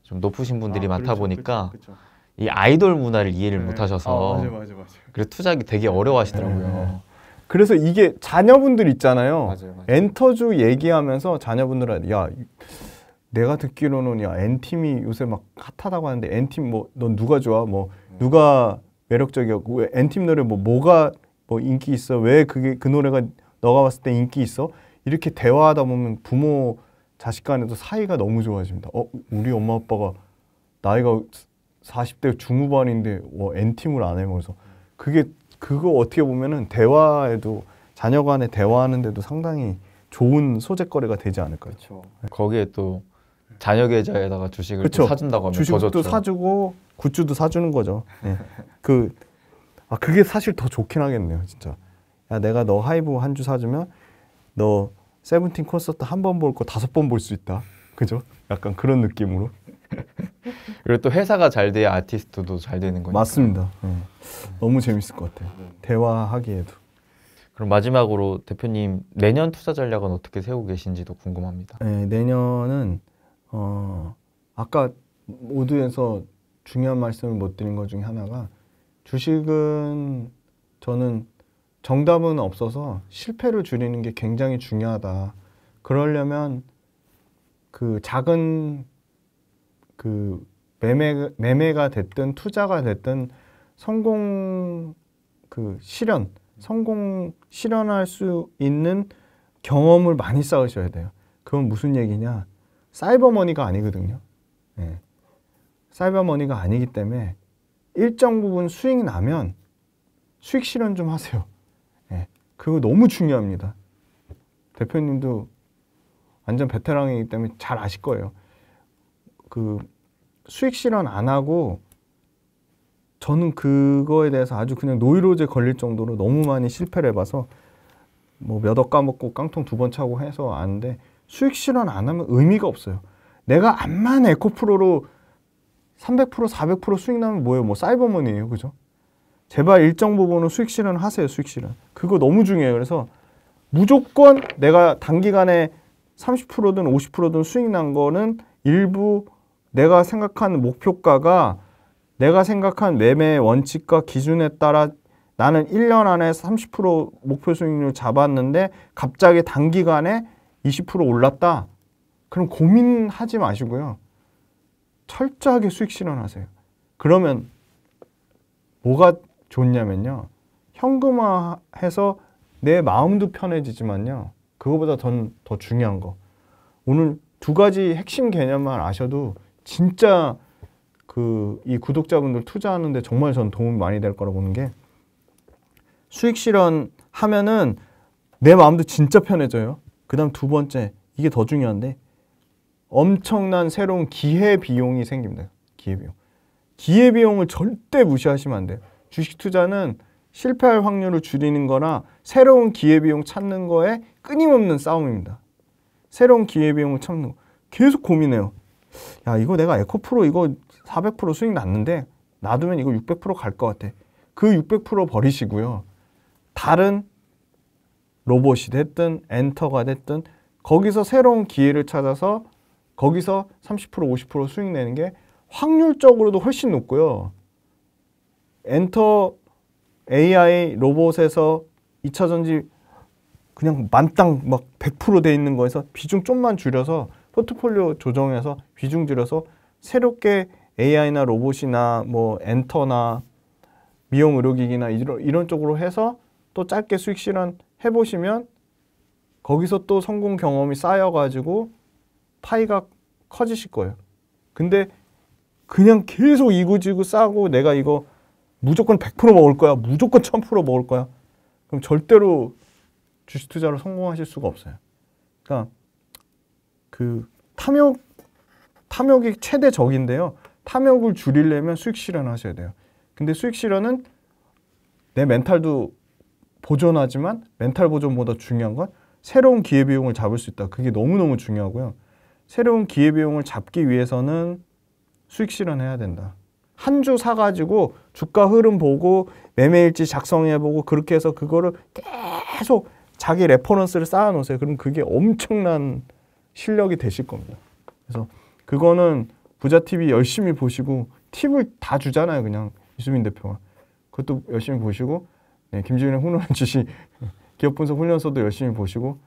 좀 높으신 분들이 많다 보니까 그렇죠. 이 아이돌 문화를 이해를 못 하셔서 맞아. 그래서 투자하기 되게 어려워하시더라고요. 그래서 이게 자녀분들 있잖아요. 맞아요. 엔터주 얘기하면서 자녀분들한테 야 내가 듣기로는 야 N팀이 요새 막 핫하다고 하는데 N팀 뭐 넌 누가 좋아? 뭐 누가 매력적이었고 왜 N팀 노래 뭐가 뭐 인기 있어? 왜 그게 그 노래가 너가 봤을 때 인기 있어? 이렇게 대화하다 보면 부모 자식 간에도 사이가 너무 좋아집니다. 우리 엄마 아빠가 나이가 40대 중후반인데 N팀을 안 해. 그래서 그거 어떻게 보면은 대화에도 자녀 간에 대화하는데도 상당히 좋은 소재거리가 되지 않을까요? 그렇죠. 거기에 또 자녀 계좌에다가 주식을 또 사준다고 하면 주식도 더 좋죠. 사주고 굿즈도 사주는 거죠. 네. 그게 사실 더 좋긴 하겠네요, 진짜. 야, 내가 너 하이브 한 주 사주면 너 세븐틴 콘서트 한 번 볼 거 5번 볼 수 있다. 그죠? 약간 그런 느낌으로. 그리고 또 회사가 잘 돼야 아티스트도 잘 되는 거니까. 맞습니다. 너무 재밌을 것 같아요. 대화하기에도. 그럼 마지막으로 대표님 내년 투자 전략은 어떻게 세우고 계신지도 궁금합니다. 네, 내년은 아까 모두에서 중요한 말씀을 못 드린 것 중에 하나가 주식은 저는 정답은 없어서 실패를 줄이는 게 굉장히 중요하다. 그러려면 그 작은 그 매매가 됐든 투자가 됐든 성공 실현할 수 있는 경험을 많이 쌓으셔야 돼요. 그건 무슨 얘기냐? 사이버머니가 아니거든요. 네. 사이버머니가 아니기 때문에 일정 부분 수익이 나면 수익 실현 좀 하세요. 네. 그거 너무 중요합니다. 대표님도 완전 베테랑이기 때문에 잘 아실 거예요. 그 수익 실현 안 하고 저는 그거에 대해서 아주 그냥 노이로제 걸릴 정도로 너무 많이 실패를 해봐서 뭐 몇 억 까먹고 깡통 2번 차고 해서 아는데 수익 실현 안 하면 의미가 없어요. 내가 암만 에코프로로 300% 400% 수익 나면 뭐예요? 뭐 사이버머니예요, 그죠? 제발 일정 부분은 수익 실현 하세요, 수익 실현. 그거 너무 중요해요. 그래서 무조건 내가 단기간에 30%든 50%든 수익 난 거는 일부 내가 생각한 목표가가 내가 생각한 매매 원칙과 기준에 따라 나는 1년 안에 30% 목표 수익률 잡았는데 갑자기 단기간에 20% 올랐다. 그럼 고민하지 마시고요. 철저하게 수익 실현하세요. 그러면 뭐가 좋냐면요. 현금화해서 내 마음도 편해지지만요. 그거보다 더 중요한 거. 오늘 두 가지 핵심 개념만 아셔도 진짜 이 구독자분들 투자하는데 정말 전 도움이 많이 될 거라고 보는 게, 수익 실현하면은 내 마음도 진짜 편해져요. 그 다음 두 번째, 이게 더 중요한데, 엄청난 새로운 기회비용이 생깁니다. 기회비용. 기회비용을 절대 무시하시면 안 돼요. 주식 투자는 실패할 확률을 줄이는 거나 새로운 기회비용 찾는 거에 끊임없는 싸움입니다. 새로운 기회비용을 찾는 거. 계속 고민해요. 야, 이거 내가 에코프로 이거 400% 수익 났는데 놔두면 이거 600% 갈 것 같아. 그 600% 버리시고요. 다른 로봇이 됐든 엔터가 됐든 거기서 새로운 기회를 찾아서 거기서 30% 50% 수익 내는 게 확률적으로도 훨씬 높고요. 엔터 AI 로봇에서 2차전지 그냥 만땅 막 100% 돼 있는 거에서 비중 좀만 줄여서 포트폴리오 조정해서 비중 줄여서 새롭게 AI나 로봇이나 뭐 엔터나 미용 의료기기나 이런 쪽으로 해서 또 짧게 수익 실현 해보시면 거기서 또 성공 경험이 쌓여가지고 파이가 커지실 거예요. 근데 그냥 계속 이구지구 싸고 내가 이거 무조건 100% 먹을 거야, 무조건 1000% 먹을 거야, 그럼 절대로 주식 투자로 성공하실 수가 없어요. 그러니까 그 탐욕이 최대 적인데요. 탐욕을 줄이려면 수익 실현을 하셔야 돼요. 근데 수익 실현은 내 멘탈도 보존하지만 멘탈 보존보다 중요한 건 새로운 기회비용을 잡을 수 있다. 그게 너무너무 중요하고요. 새로운 기회비용을 잡기 위해서는 수익 실현해야 된다. 한 주 사가지고 주가 흐름 보고 매매일지 작성해보고 그렇게 해서 그거를 계속 자기 레퍼런스를 쌓아놓으세요. 그럼 그게 엄청난 실력이 되실 겁니다. 그래서 그거는 부자TV 열심히 보시고 팁을 다 주잖아요. 그냥 이수민 대표가. 그것도 열심히 보시고, 네, 김지윤의 훈훈한 주식 기업분석 훈련소도 열심히 보시고,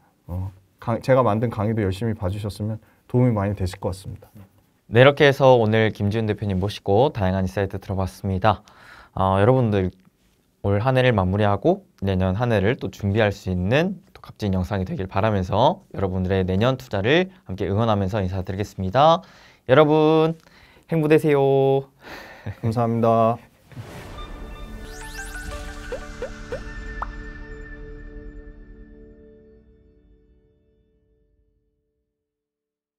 제가 만든 강의도 열심히 봐주셨으면 도움이 많이 되실 것 같습니다. 네, 이렇게 해서 오늘 김지윤 대표님 모시고 다양한 인사이트 들어봤습니다. 여러분들 올 한 해를 마무리하고 내년 한 해를 또 준비할 수 있는 또 값진 영상이 되길 바라면서 여러분들의 내년 투자를 함께 응원하면서 인사드리겠습니다. 여러분 행복 되세요. 감사합니다.